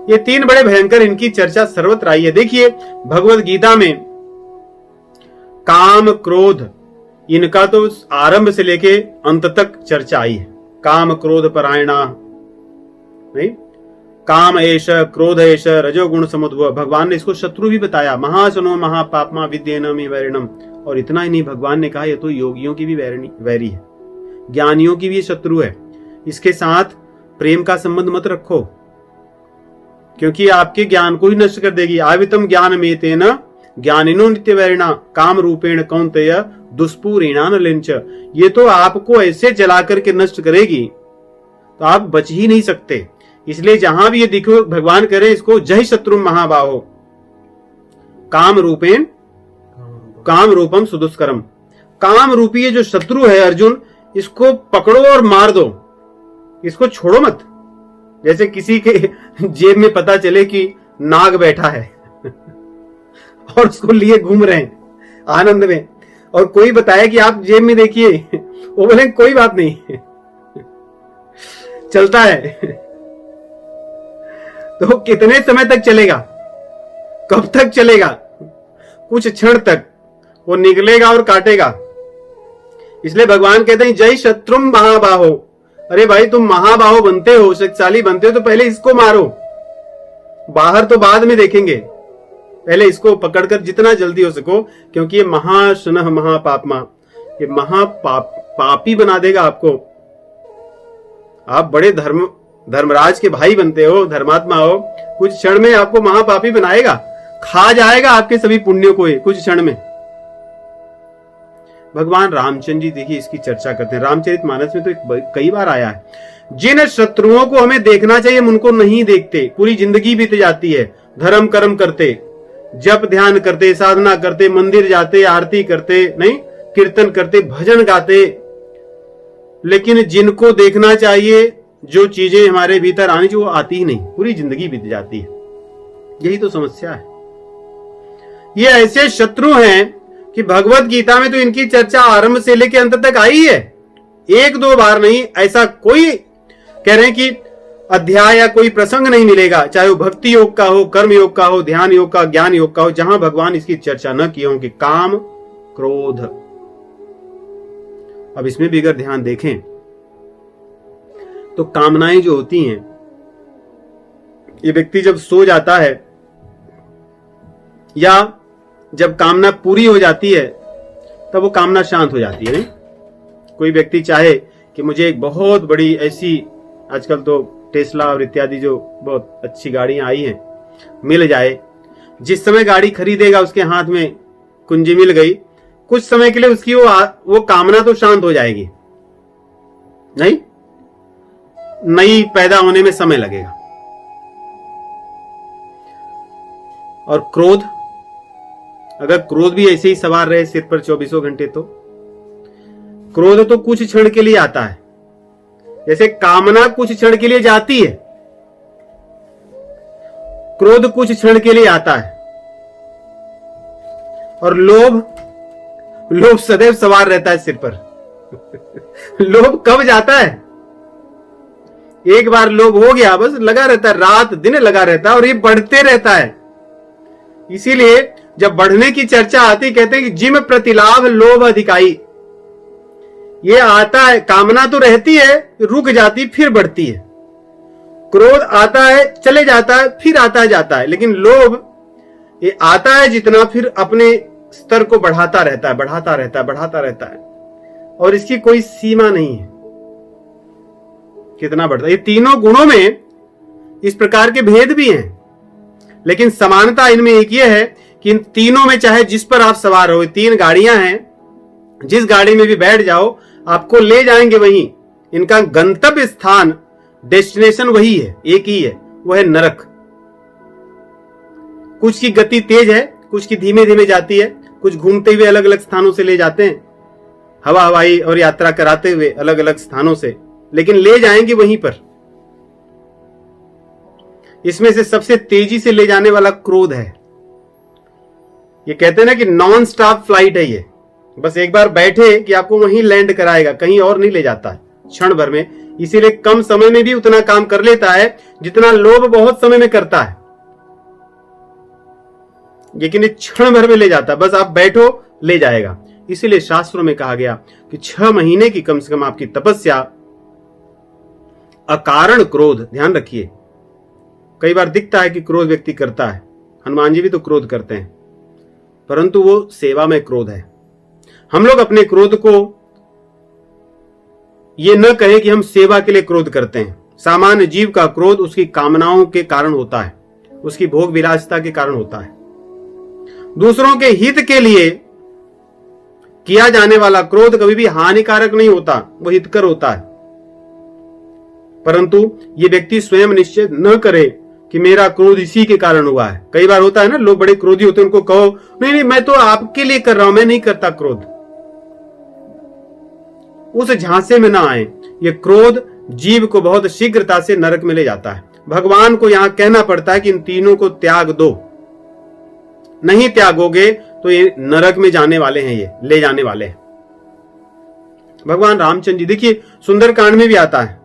ये तीन बड़े भयंकर, इनकी चर्चा सर्वत्र आई है। देखिए भगवत गीता में काम, क्रोध, इनका तो आरंभ से लेके अंत तक चर्चा आई है। काम क्रोध परायणा, नहीं, काम एष क्रोध एष रजोगुण समुद्भव। भगवान ने इसको शत्रु भी बताया, महासनो महापापमा विद्येनम वैरिणम। और इतना ही नहीं, भगवान ने कहा ये तो योगियों की भी वैरी है, ज्ञानियों की भी शत्रु है। इसके साथ प्रेम का संबंध मत रखो, क्योंकि आपके ज्ञान को ही नष्ट कर देगी। आवितम ज्ञान में तेना ज्ञानिनो नित्य वैरिणा काम रूपेण कौन्तेय दुष्पूरिणान लिंच। ये तो आपको ऐसे जला करके नष्ट करेगी तो आप बच ही नहीं सकते। इसलिए जहां भी ये दिखो, भगवान कह रहे हैं इसको जय शत्रु महाबाहो काम रूपेण काम रूपम सुदुष्करम। काम रूपी ये जो शत्रु है अर्जुन, इसको पकड़ो और मार दो, इसको छोड़ो मत। जैसे किसी के जेब में पता चले कि नाग बैठा है और उसको लिए घूम रहे हैं आनंद में, और कोई बताया कि आप जेब में देखिए, वो बोले कोई बात नहीं चलता है। तो कितने समय तक चलेगा, कब तक चलेगा? कुछ क्षण तक वो निकलेगा और काटेगा। इसलिए भगवान कहते हैं जय शत्रुम महाबाहो। अरे भाई तुम महाबाहो बनते हो, शक्तिशाली बनते हो, तो पहले इसको मारो, बाहर तो बाद में देखेंगे, पहले इसको पकड़कर जितना जल्दी हो सको, क्योंकि ये महाशनः महापापमा, ये महापापी बना देगा आपको। आप बड़े धर्मराज के भाई बनते हो, धर्मात्मा हो, कुछ क्षण में आपको महापापी बनाएगा, खा जाएगा आपके सभी पुण्यों को कुछ क्षण में। भगवान रामचंद्र जी देखिए इसकी चर्चा करते हैं, रामचरितमानस में तो कई बार आया है। जिन शत्रुओं को हमें देखना चाहिए हम उनको नहीं देखते, पूरी जिंदगी बीत जाती है धर्म कर्म करते, जप ध्यान करते, साधना करते, मंदिर जाते, आरती करते, नहीं कीर्तन करते, भजन गाते, लेकिन जिनको देखना चाहिए, जो चीजें हमारे भीतर आनी चाहिए वो आती ही नहीं, पूरी जिंदगी बीत जाती है। यही तो समस्या है। ये ऐसे शत्रु हैं कि भगवत गीता में तो इनकी चर्चा आरंभ से लेकर अंत तक आई है, एक दो बार नहीं। ऐसा कोई कह रहे हैं कि अध्याय या कोई प्रसंग नहीं मिलेगा, चाहे वो भक्ति योग का हो, कर्म योग का हो, ध्यान योग का, ज्ञान योग का हो, जहां भगवान इसकी चर्चा न किए हों कि काम, क्रोध। अब इसमें भी अगर ध्यान देखें तो कामनाएं जो होती हैं, ये व्यक्ति जब सो जाता है या जब कामना पूरी हो जाती है तब वो कामना शांत हो जाती है। नहीं, कोई व्यक्ति चाहे कि मुझे एक बहुत बड़ी ऐसी, आजकल तो टेस्ला और इत्यादि जो बहुत अच्छी गाड़ियां आई हैं मिल जाए, जिस समय गाड़ी खरीदेगा उसके हाथ में कुंजी मिल गई, कुछ समय के लिए उसकी वो कामना तो शांत हो जाएगी, नहीं, नई पैदा होने में समय लगेगा। और क्रोध, अगर क्रोध भी ऐसे ही सवार रहे सिर पर 24 घंटे, तो क्रोध तो कुछ क्षण के लिए आता है, जैसे कामना कुछ क्षण के लिए जाती है, क्रोध कुछ क्षण के लिए आता है। और लोभ सदैव सवार रहता है सिर पर। लोभ कब जाता है? एक बार लोभ हो गया बस लगा रहता है, रात दिन लगा रहता है और ये बढ़ते रहता है। इसीलिए जब बढ़ने की चर्चा आती, कहते हैं कि जिम प्रतिलाभ लोभ अधिकाई। ये आता है, कामना तो रहती है, रुक जाती फिर बढ़ती है। क्रोध आता है चले जाता है, फिर आता है जाता है, लेकिन लोभ ये आता है जितना, फिर अपने स्तर को बढ़ाता रहता है, बढ़ाता रहता है, बढ़ाता रहता है, और इसकी कोई सीमा नहीं है कितना बढ़ता है। ये तीनों गुणों में इस प्रकार के भेद भी हैं, लेकिन समानता इनमें एक ये है कि इन तीनों में चाहे जिस पर आप सवार हो, तीन गाड़ियां हैं, जिस गाड़ी में भी बैठ जाओ आपको ले जाएंगे वहीं। इनका गंतव्य स्थान, डेस्टिनेशन वही है, एक ही है, वो है नरक। कुछ की गति तेज है, कुछ की धीमे धीमे जाती है, कुछ घूमते हुए अलग अलग स्थानों से ले जाते हैं, हवाई और यात्रा कराते हुए अलग अलग स्थानों से, लेकिन ले जाएंगे वहीं पर। इसमें से सबसे तेजी से ले जाने वाला क्रोध है। ये कहते हैं ना कि नॉन स्टॉप फ्लाइट है ये, बस एक बार बैठे कि आपको वहीं लैंड कराएगा, कहीं और नहीं ले जाता है क्षण भर में। इसीलिए कम समय में भी उतना काम कर लेता है जितना लोभ बहुत समय में करता है, लेकिन ये क्षण भर में ले जाता है, बस आप बैठो ले जाएगा। इसीलिए शास्त्रों में कहा गया कि 6 महीने की कम से कम आपकी तपस्या, अकारण क्रोध, ध्यान रखिए। कई बार दिखता है कि क्रोध व्यक्ति करता है, हनुमान जी भी तो क्रोध करते हैं, परंतु वो सेवा में क्रोध है। हम लोग अपने क्रोध को ये न कहें कि हम सेवा के लिए क्रोध करते हैं। सामान्य जीव का क्रोध उसकी कामनाओं के कारण होता है, उसकी भोग विलासिता के कारण होता है। दूसरों के हित के लिए किया जाने वाला क्रोध कभी भी हानिकारक नहीं होता, वो हितकर होता है। परंतु ये व्यक्ति स्वयं निश्चय न करे कि मेरा क्रोध इसी के कारण हुआ है। कई बार होता है ना, लोग बड़े क्रोधी होते हैं, उनको कहो नहीं मैं तो आपके लिए कर रहा हूं, मैं नहीं करता क्रोध। उस झांसे में ना आए। ये क्रोध जीव को बहुत शीघ्रता से नरक में ले जाता है। भगवान को यहां कहना पड़ता है कि इन तीनों को त्याग दो, नहीं त्यागोगे तो ये नरक में जाने वाले हैं, ये ले जाने वाले हैं। भगवान रामचंद्र जी, देखिए सुंदरकांड में भी आता है,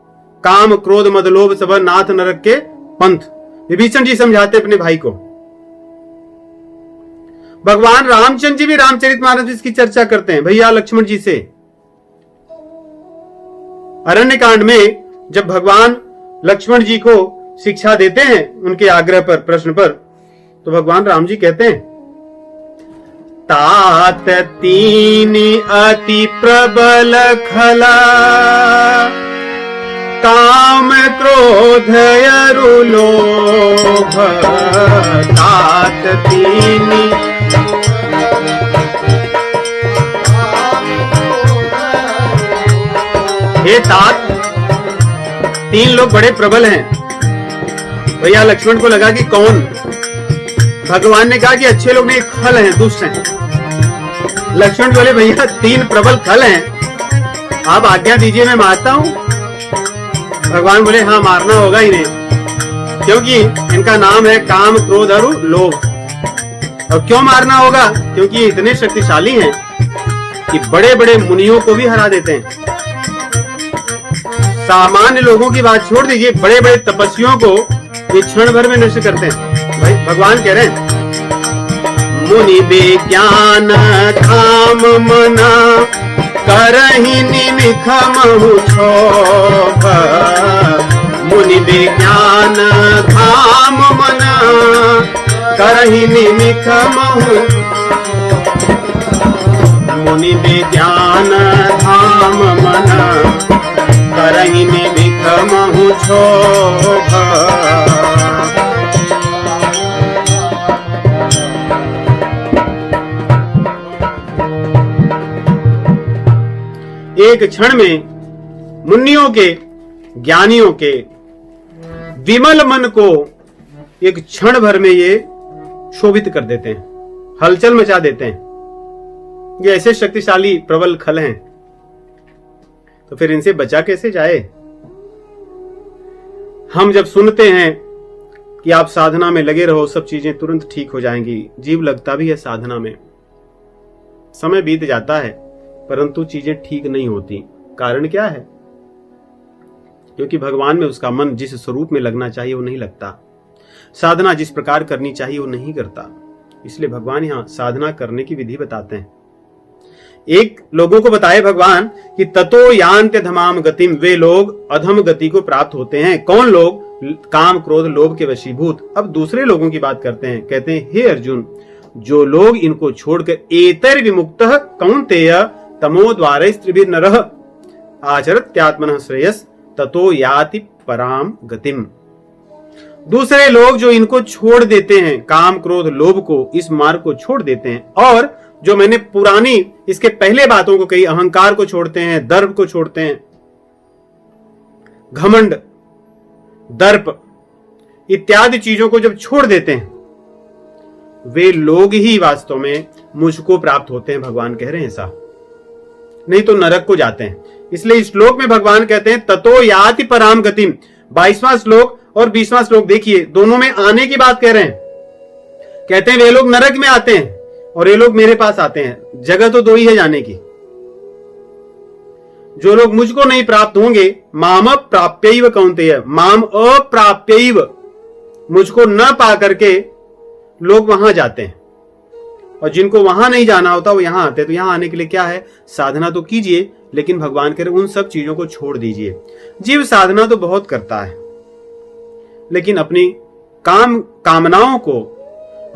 काम क्रोध मद लोभ सब नाथ नरक के पंथ। विभीषण जी समझाते अपने भाई को। भगवान रामचंद्र जी भी रामचरितमानस इसकी चर्चा करते हैं भैया लक्ष्मण जी से। अरण्य कांड में जब भगवान लक्ष्मण जी को शिक्षा देते हैं उनके आग्रह पर, प्रश्न पर, तो भगवान राम जी कहते हैं, तात तीन अति प्रबल खला, काम क्रोध अरु लोभ, तात तीन। हे तात, 3 लोग बड़े प्रबल हैं। भैया लक्ष्मण को लगा कि कौन? भगवान ने कहा कि अच्छे लोग नहीं, खल हैं, दुष्ट हैं। लक्ष्मण बोले भैया 3 प्रबल खल हैं, आप आज्ञा दीजिए मैं मारता हूं। भगवान बोले हाँ मारना होगा इन्हें, क्योंकि इनका नाम है काम क्रोध और लोभ। और क्यों मारना होगा? क्योंकि इतने शक्तिशाली हैं कि बड़े बड़े मुनियों को भी हरा देते हैं। सामान्य लोगों की बात छोड़ दीजिए, बड़े बड़े तपस्वियों को ये क्षण भर में नष्ट करते हैं। भाई भगवान कह रहे हैं, मुनि विज्ञान धाम मना करहि निमिख महु क्षोभ। मुनि विज्ञान धाम मना करहि निमिख महु। मुनि विज्ञान धाम मना करहि निमिख महु क्षोभ। एक क्षण में मुनियों के, ज्ञानियों के विमल मन को एक क्षण भर में ये शोभित कर देते हैं, हलचल मचा देते हैं। ये ऐसे शक्तिशाली प्रबल खल हैं, तो फिर इनसे बचा कैसे जाए। हम जब सुनते हैं कि आप साधना में लगे रहो, सब चीजें तुरंत ठीक हो जाएंगी, जीव लगता भी है साधना में, समय बीत जाता है परंतु चीजें ठीक नहीं होती। कारण क्या है? क्योंकि भगवान में उसका मन जिस स्वरूप में लगना चाहिए वो नहीं लगता, साधना जिस प्रकार करनी चाहिए वो नहीं करता। इसलिए भगवान यहां साधना करने की विधि बताते हैं। एक लोगों को बताए भगवान कि ततो यान्त्य धमाम गतिम, वे लोग अधम गति को प्राप्त होते हैं। कौन लोग? काम क्रोध लोभ के वशीभूत। अब दूसरे लोगों की बात करते हैं, कहते हैं हे अर्जुन, जो लोग इनको छोड़कर एतर विमुक्त कौन्तेय तमो द्वारैस्त्रिभिर् नरः आचरत्यात्मनः श्रेयस ततो याति पराम गतिम। दूसरे लोग जो इनको छोड़ देते हैं, काम क्रोध लोभ को, इस मार्ग को छोड़ देते हैं, और जो मैंने पुरानी इसके पहले बातों को कही, अहंकार को छोड़ते हैं, दर्प को छोड़ते हैं, घमंड, दर्प इत्यादि चीजों को जब छोड़ देते हैं, वे लोग ही वास्तव में मुझको प्राप्त होते हैं। भगवान कह रहे हैं ऐसा, नहीं तो नरक को जाते हैं। इसलिए इस श्लोक में भगवान कहते हैं ततो याति पराम गतिम। 22वां श्लोक और 20वां श्लोक देखिए, दोनों में आने की बात कह रहे हैं। कहते हैं वे लोग नरक में आते हैं और ये लोग मेरे पास आते हैं। जगह तो दो ही है जाने की। जो लोग मुझको नहीं प्राप्त होंगे, माम अप्राप्यैव कौन्तेय, माम अप्राप्यैव, मुझको न पा करके लोग वहां जाते हैं, और जिनको वहां नहीं जाना होता वो यहां आते हैं। तो यहां आने के लिए क्या है? साधना तो कीजिए, लेकिन भगवान कह रहे उन सब चीजों को छोड़ दीजिए। जीव साधना तो बहुत करता है, लेकिन अपनी कामनाओं को,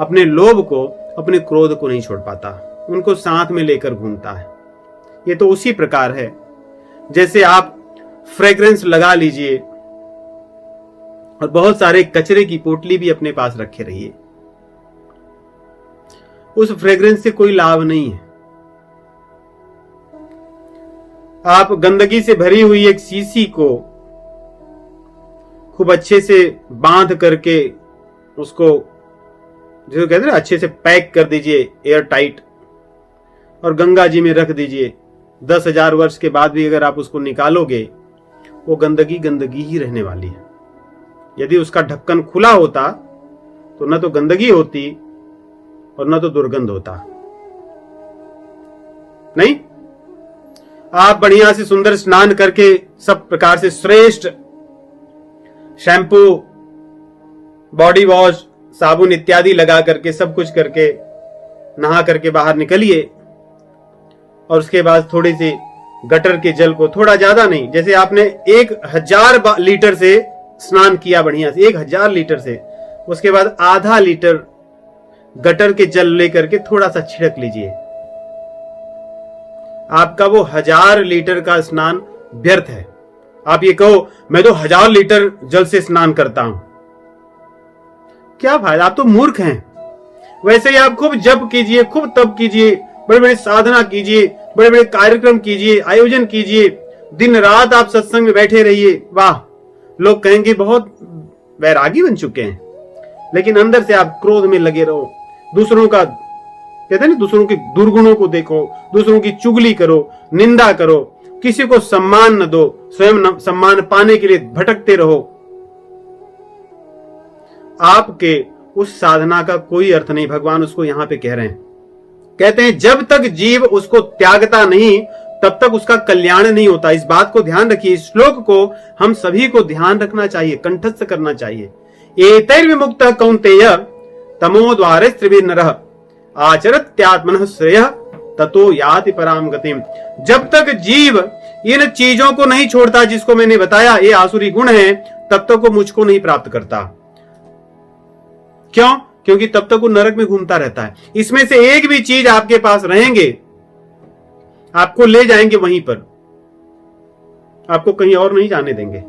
अपने लोभ को, अपने क्रोध को नहीं छोड़ पाता, उनको साथ में लेकर घूमता है। ये तो उसी प्रकार है जैसे आप फ्रेग्रेंस लगा लीजिए और बहुत सारे कचरे की पोटली भी अपने पास रखे रहिए, उस फ्रेग्रेंस से कोई लाभ नहीं है। आप गंदगी से भरी हुई एक शीशी को खूब अच्छे से बांध करके उसको, जो कहते हैं ना, अच्छे से पैक कर दीजिए एयर टाइट, और गंगा जी में रख दीजिए। 10,000 वर्ष के बाद भी अगर आप उसको निकालोगे, वो गंदगी गंदगी ही रहने वाली है। यदि उसका ढक्कन खुला होता तो न तो गंदगी होती और न तो दुर्गंध होता। नहीं, आप बढ़िया से सुंदर स्नान करके सब प्रकार से श्रेष्ठ शैम्पू, बॉडी वॉश, साबुन इत्यादि लगा करके, सब कुछ करके नहा करके बाहर निकलिए, और उसके बाद थोड़ी सी गटर के जल को, थोड़ा ज्यादा नहीं, जैसे आपने 1000 लीटर से स्नान किया बढ़िया से, 1000 लीटर से, उसके बाद आधा लीटर गटर के जल लेकर के थोड़ा सा छिड़क लीजिए। आपका वो 1000 लीटर का स्नान व्यर्थ है। आप ये कहो मैं तो 1000 लीटर जल से स्नान करता हूं, क्या फायदा? आप तो मूर्ख हैं। वैसे ही आप खूब जप कीजिए, खूब तप कीजिए, बड़े बड़े साधना कीजिए, बड़े बड़े कार्यक्रम कीजिए, आयोजन कीजिए, दिन रात आप सत्संग में बैठे रहिए। वाह, लोग कहेंगे बहुत वैरागी बन चुके हैं। लेकिन अंदर से आप क्रोध में लगे रहो, दूसरों का, कहते हैं ना, दूसरों के दुर्गुणों को देखो, दूसरों की चुगली करो, निंदा करो, किसी को सम्मान न दो, स्वयं सम्मान पाने के लिए भटकते रहो। आपके उस साधना का कोई अर्थ नहीं। भगवान उसको यहां पे कह रहे हैं, कहते हैं जब तक जीव उसको त्यागता नहीं, तब तक उसका कल्याण नहीं होता। इस बात को ध्यान रखिए। इस श्लोक को हम सभी को ध्यान रखना चाहिए, कंठस्थ करना चाहिए। एतैर्विमुक्तः कौन्तेय तमो द्वारे त्रिभिर्नरः आचरत्यात्मनः श्रेयः ततो याति पराम गतिम। जब तक जीव इन चीजों को नहीं छोड़ता जिसको मैंने बताया ये आसुरी गुण है, तब तक वो मुझको नहीं प्राप्त करता। क्यों? क्योंकि तब तक वो नरक में घूमता रहता है। इसमें से एक भी चीज आपके पास रहेंगे, आपको ले जाएंगे वहीं पर, आपको कहीं और नहीं जाने देंगे।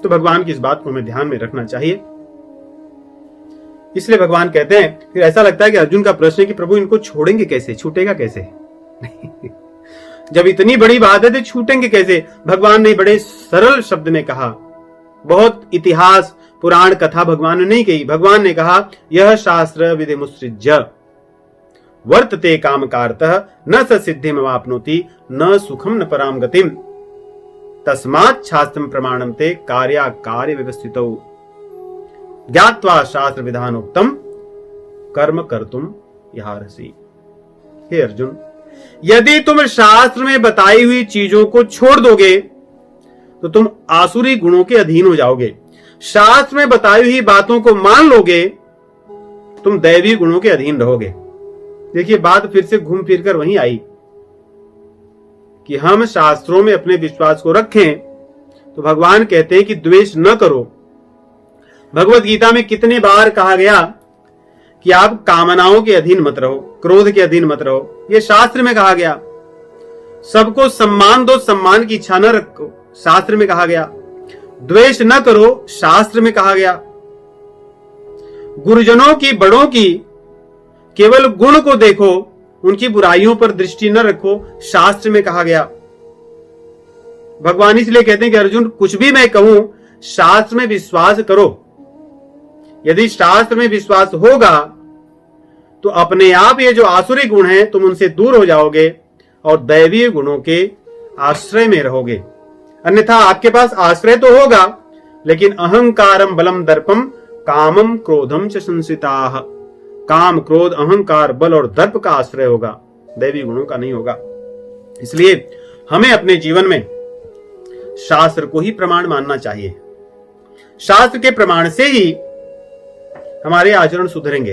तो भगवान की इस बात को हमें ध्यान में रखना चाहिए। इसलिए भगवान कहते हैं, फिर ऐसा लगता है कि अर्जुन का प्रश्न है कि प्रभु इनको छोड़ेंगे कैसे, छूटेगा कैसे? जब इतनी बड़ी बात है तो छूटेंगे कैसे? भगवान ने बड़े सरल शब्द में कहा। बहुत इतिहास पुराण कथा भगवान ने नहीं कही। भगवान ने कहा, यह शास्त्र विधिमुत्सृज्य वर्तते कामकारतः न स सिद्धिमवाप्नोति न सुखम न पराम गतिम तस्मात् शास्त्रम प्रमाणम ते कार्याकार्य व्यवस्थितौ ज्ञात्वा शास्त्र विधानोक्तम कर्म कर्तुम यहारसि। हे अर्जुन, यदि तुम शास्त्र में बताई हुई चीजों को छोड़ दोगे तो तुम आसुरी गुणों के अधीन हो जाओगे। शास्त्र में बताई हुई बातों को मान लोगे, तुम दैवी गुणों के अधीन रहोगे। देखिए, बात फिर से घूम फिर कर वहीं आई कि हम शास्त्रों में अपने विश्वास को रखें। तो भगवान कहते हैं कि द्वेष न करो। भगवत गीता में कितने बार कहा गया कि आप कामनाओं के अधीन मत रहो, क्रोध के अधीन मत रहो। यह शास्त्र में कहा गया। सबको सम्मान दो, सम्मान की इच्छा न रखो, शास्त्र में कहा गया। द्वेष न करो, शास्त्र में कहा गया। गुरुजनों की, बड़ों की केवल गुण को देखो, उनकी बुराइयों पर दृष्टि न रखो, शास्त्र में कहा गया। भगवान इसलिए कहते हैं कि अर्जुन, कुछ भी मैं कहूं, शास्त्र में विश्वास करो। यदि शास्त्र में विश्वास होगा तो अपने आप ये जो आसुरी गुण हैं तुम उनसे दूर हो जाओगे और दैवीय गुणों के आश्रय में रहोगे। अन्यथा आपके पास आश्रय तो होगा, लेकिन अहंकारम बलम दर्पम कामम क्रोधम च संसिताः। काम, क्रोध, अहंकार, बल और दर्प का आश्रय होगा, दैवी गुणों का नहीं होगा। इसलिए हमें अपने जीवन में शास्त्र को ही प्रमाण मानना चाहिए। शास्त्र के प्रमाण से ही हमारे आचरण सुधरेंगे।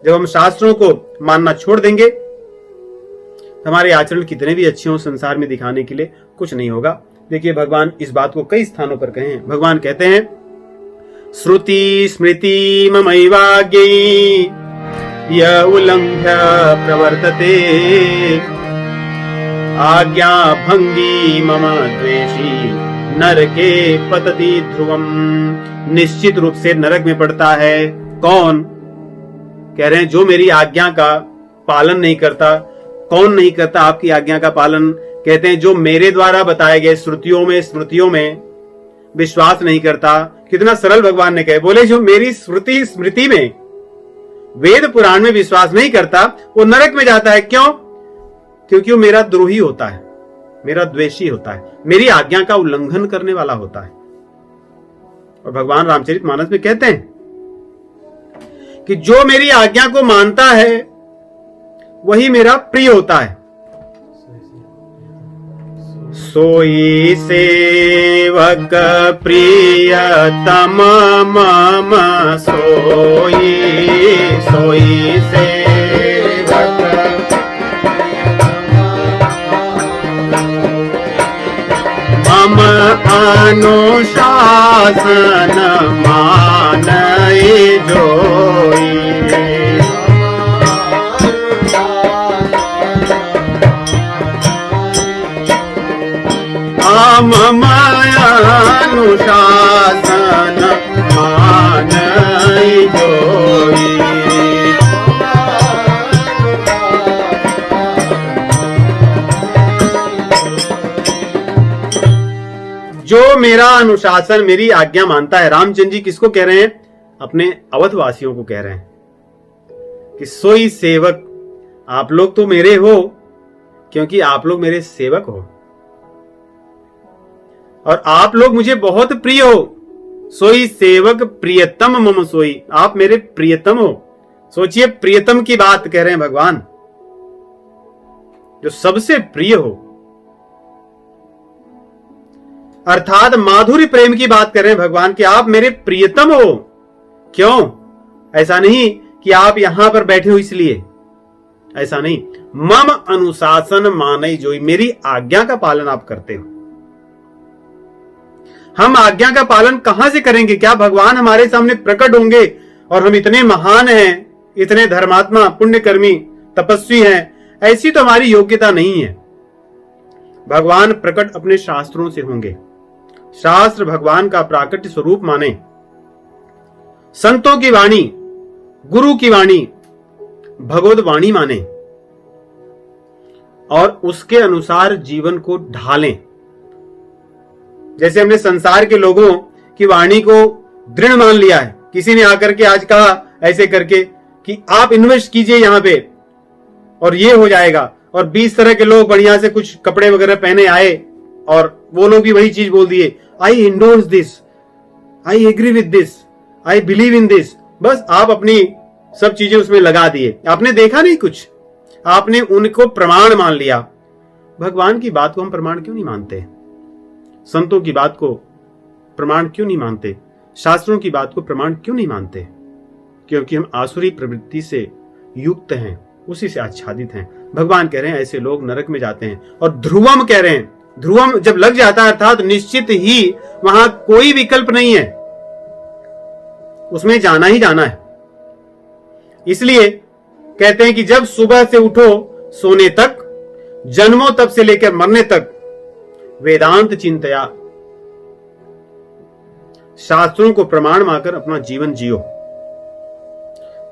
जब हम शास्त्रों को मानना छोड़ देंगे, हमारे आचरण कितने भी अच्छे हो संसार में दिखाने के लिए कुछ नहीं होगा। देखिए, भगवान इस बात को कई स्थानों पर कहे हैं। भगवान कहते हैं, श्रुति स्मृति ममैवाज्ञै य उल्लंघ्य प्रवर्तते आज्ञा भंगी मम द्वेषी नरके पतति ध्रुवम। निश्चित रूप से नरक में पड़ता है कौन? कह रहे हैं जो मेरी आज्ञा का पालन नहीं करता। कौन नहीं करता आपकी आज्ञा का पालन? कहते हैं जो मेरे द्वारा बताए गए श्रुतियों में, स्मृतियों में विश्वास नहीं करता। कितना सरल भगवान ने कहे, बोले जो मेरी श्रुति स्मृति में, वेद पुराण में विश्वास नहीं करता, वो नरक में जाता है। क्यों? क्योंकि वो मेरा द्रोही होता है, मेरा द्वेषी होता है, मेरी आज्ञा का उल्लंघन करने वाला होता है। और भगवान रामचरितमानस में कहते हैं कि जो मेरी आज्ञा को मानता है वही मेरा प्रिय होता है। सोई सेवक प्रियतम मम सोई, सोई सेवक मम अनुशासन मानई जोई। मम अनुशासन मानई जोई। जो मेरा अनुशासन, मेरी आज्ञा मानता है। रामचंद्र जी किसको कह रहे हैं? अपने अवधवासियों को कह रहे हैं कि सोई सेवक, आप लोग तो मेरे हो क्योंकि आप लोग मेरे सेवक हो और आप लोग मुझे बहुत प्रिय हो। सोई सेवक प्रियतम मम सोई, आप मेरे प्रियतम हो। सोचिए, प्रियतम की बात कह रहे हैं भगवान। जो सबसे प्रिय हो। अर्थात माधुर्य प्रेम की बात कर रहे हैं भगवान कि आप मेरे प्रियतम हो। क्यों? ऐसा नहीं कि आप यहां पर बैठे हो इसलिए, ऐसा नहीं। मम अनुशासन माने जोई, मेरी आज्ञा का पालन आप करते हो। हम आज्ञा का पालन कहां से करेंगे? क्या भगवान हमारे सामने प्रकट होंगे और हम इतने महान हैं, इतने धर्मात्मा, पुण्यकर्मी, तपस्वी हैं? ऐसी तो हमारी योग्यता नहीं है। भगवान प्रकट अपने शास्त्रों से होंगे। शास्त्र भगवान का प्राकट्य स्वरूप माने, संतों की वाणी, गुरु की वाणी भगवत वाणी माने और उसके अनुसार जीवन को ढालें। जैसे हमने संसार के लोगों की वाणी को दृढ़ मान लिया है। किसी ने आकर के आज कहा ऐसे करके कि आप इन्वेस्ट कीजिए यहां पे और ये हो जाएगा, और 20 तरह के लोग बढ़िया से कुछ कपड़े वगैरह पहने आए और वो लोग भी वही चीज बोल दिए, I endorse this, I agree with this, I believe in this. बस आप अपनी सब चीजें उसमें लगा दिए, आपने देखा नहीं कुछ, आपने उनको प्रमाण मान लिया। भगवान की बात को हम प्रमाण क्यों नहीं मानते? संतों की बात को प्रमाण क्यों नहीं मानते? शास्त्रों की बात को प्रमाण क्यों नहीं मानते? क्योंकि हम आसुरी प्रवृत्ति से युक्त हैं, उसी से आच्छादित हैं। भगवान कह रहे हैं ऐसे लोग नरक में जाते हैं। और ध्रुवम कह रहे हैं, ध्रुवम जब लग जाता है अर्थात निश्चित ही वहां कोई विकल्प नहीं है, उसमें जाना ही जाना है। इसलिए कहते हैं कि जब सुबह से उठो सोने तक, जन्मों तब से लेकर मरने तक वेदांत चिंतया, शास्त्रों को प्रमाण मानकर अपना जीवन जियो।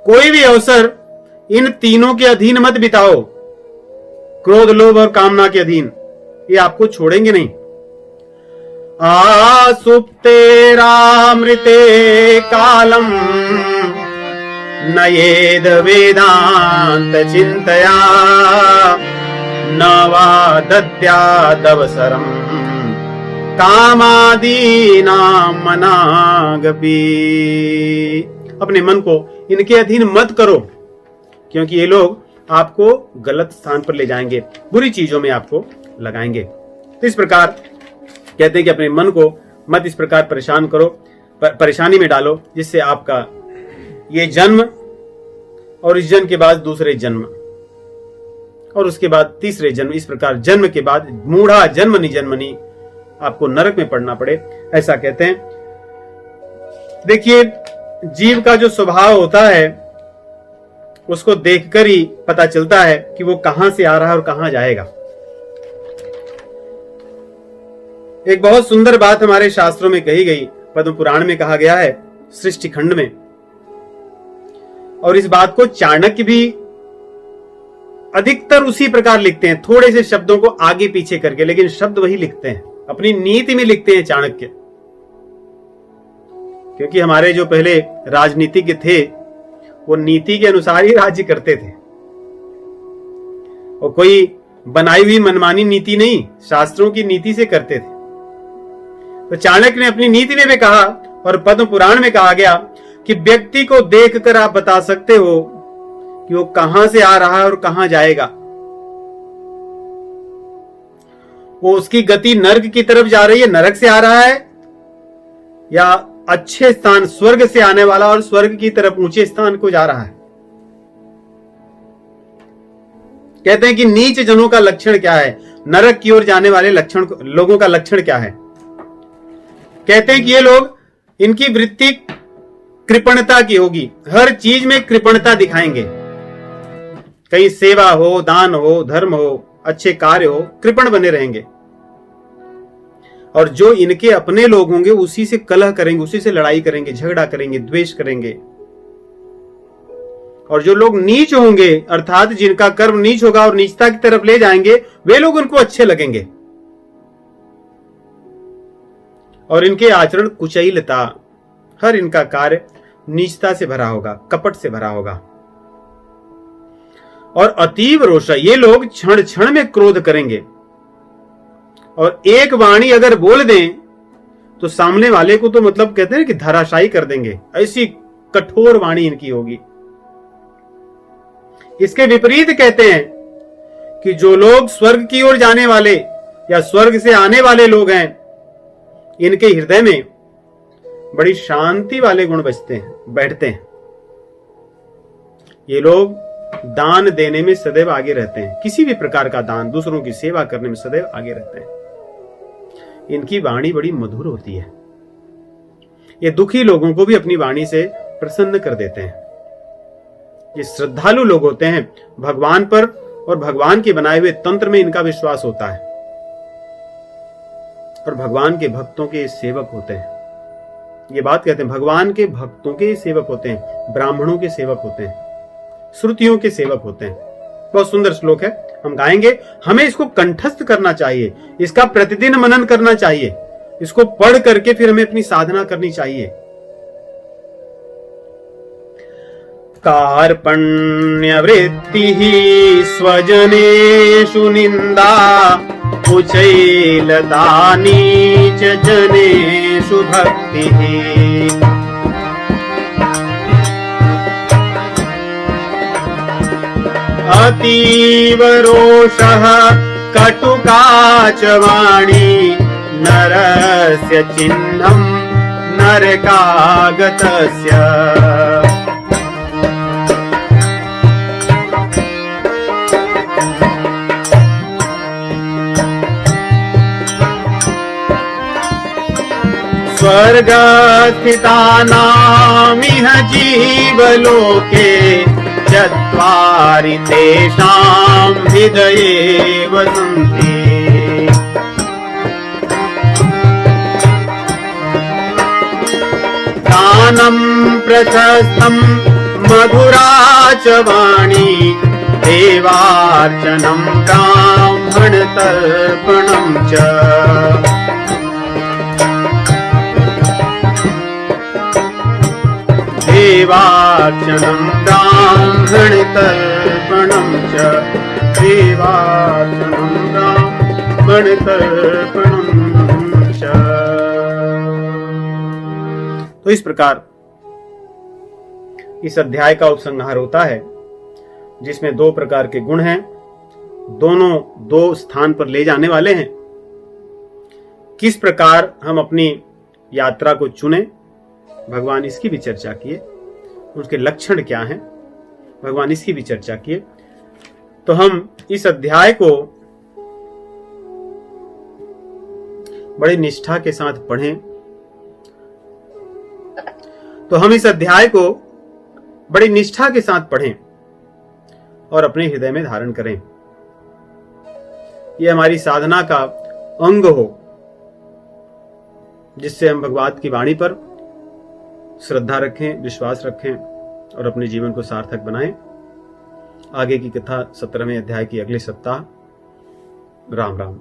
कोई भी अवसर इन तीनों के अधीन मत बिताओ, क्रोध, लोभ और कामना के अधीन, ये आपको छोड़ेंगे नहीं। आसुप्तेरामृते कालम नयेद वेदांत चिंतया न वा दद्यादवसरम कामादीनां मनागपि। अपने मन को इनके अधीन मत करो, क्योंकि ये लोग आपको गलत स्थान पर ले जाएंगे, बुरी चीजों में आपको लगाएंगे। तो इस प्रकार कहते हैं कि अपने मन को मत इस प्रकार परेशान करो, परेशानी में डालो, जिससे आपका ये जन्म और इस जन्म के बाद दूसरे जन्म और उसके बाद तीसरे जन्म, इस प्रकार जन्म के बाद मूढ़ा जन्म निजन्मनी, आपको नरक में पड़ना पड़े, ऐसा कहते हैं। देखिए, जीव का जो स्वभाव होता है उसको देखकर ही पता चलता है कि वो कहां से आ रहा है और कहां जाएगा। एक बहुत सुंदर बात हमारे शास्त्रों में कही गई, पद्म पुराण में कहा गया है, सृष्टि खंड में, और इस बात को चाणक्य भी अधिकतर उसी प्रकार लिखते हैं, थोड़े से शब्दों को आगे पीछे करके, लेकिन शब्द वही लिखते हैं, अपनी नीति में लिखते हैं चाणक्य। क्योंकि हमारे जो पहले राजनीतिज्ञ थे वो नीति के अनुसार ही राज्य करते थे, और कोई बनाई हुई मनमानी नीति नहीं, शास्त्रों की नीति से करते थे। तो चाणक्य ने अपनी नीति में भी कहा और पद्म पुराण में कहा गया कि व्यक्ति को देखकर आप बता सकते हो कि वो कहां से आ रहा है और कहां जाएगा। वो उसकी गति नर्क की तरफ जा रही है, नरक से आ रहा है, या अच्छे स्थान स्वर्ग से आने वाला और स्वर्ग की तरफ ऊंचे स्थान को जा रहा है। कहते हैं कि नीच जनों का लक्षण क्या है, नरक की ओर जाने वाले लोगों का लक्षण क्या है। कहते हैं कि ये लोग, इनकी वृत्ति कृपणता की होगी, हर चीज में कृपणता दिखाएंगे, कहीं सेवा हो, दान हो, धर्म हो, अच्छे कार्य हो, कृपण बने रहेंगे। और जो इनके अपने लोग होंगे उसी से कलह करेंगे, उसी से लड़ाई करेंगे, झगड़ा करेंगे, द्वेष करेंगे। और जो लोग नीच होंगे, अर्थात जिनका कर्म नीच होगा और नीचता की तरफ ले जाएंगे, वे लोग उनको अच्छे लगेंगे। और इनके आचरण कुचैलता, हर इनका कार्य नीचता से भरा होगा, कपट से भरा होगा। और अतीव रोषा, ये लोग क्षण क्षण में क्रोध करेंगे, और एक वाणी अगर बोल दें तो सामने वाले को तो मतलब कहते हैं कि धराशायी कर देंगे, ऐसी कठोर वाणी इनकी होगी। इसके विपरीत कहते हैं कि जो लोग स्वर्ग की ओर जाने वाले या स्वर्ग से आने वाले लोग हैं, इनके हृदय में बड़ी शांति वाले गुण बैठते हैं। ये लोग दान देने में सदैव आगे रहते हैं, किसी भी प्रकार का दान, दूसरों की सेवा करने में सदैव आगे रहते हैं। इनकी वाणी बड़ी मधुर होती है। ये दुखी लोगों को भी अपनी वाणी से प्रसन्न कर देते हैं। ये श्रद्धालु लोग होते हैं, भगवान पर और भगवान के बनाए हुए तंत्र में इनका विश्वास होता है, और भगवान के भक्तों के सेवक होते हैं। ये बात कहते हैं, भगवान के भक्तों के सेवक होते हैं, ब्राह्मणों के सेवक होते हैं, श्रुतियों के सेवक होते हैं। बहुत सुंदर श्लोक है, हम गाएंगे। हमें इसको कंठस्थ करना चाहिए, इसका प्रतिदिन मनन करना चाहिए, इसको पढ़ करके फिर हमें अपनी साधना करनी चाहिए। कार्पण्य वृत्ति स्वजनेषु निंदा उचैलदानी च जनेषु भक्तिः। अतीव रोषः कटुका च वाणी नरस्य चिह्नं नरकागतस्य। स्वर्गस्थितानामिह जीवलोके चत्वारि तेषां हृदये वसन्ति। दानं प्रशस्तं मधुरा च वाणी देवार्चनं ब्राह्मणतर्पणं च। देवार्चनं ब्राह्मणतर्पणं च। देवार्चनं ब्राह्मणतर्पणं च। तो इस प्रकार इस अध्याय का उपसंहार होता है, जिसमें दो प्रकार के गुण हैं, दोनों दो स्थान पर ले जाने वाले हैं। किस प्रकार हम अपनी यात्रा को चुने, भगवान इसकी भी चर्चा किए। उसके लक्षण क्या हैं, भगवान इसकी भी चर्चा किए। तो हम इस अध्याय को बड़ी निष्ठा के साथ पढ़ें, तो हम इस अध्याय को बड़ी निष्ठा के साथ पढ़ें और अपने हृदय में धारण करें। यह हमारी साधना का अंग हो, जिससे हम भगवान की वाणी पर श्रद्धा रखें, विश्वास रखें और अपने जीवन को सार्थक बनाएं। आगे की कथा 17वें अध्याय की अगले सप्ताह। राम राम।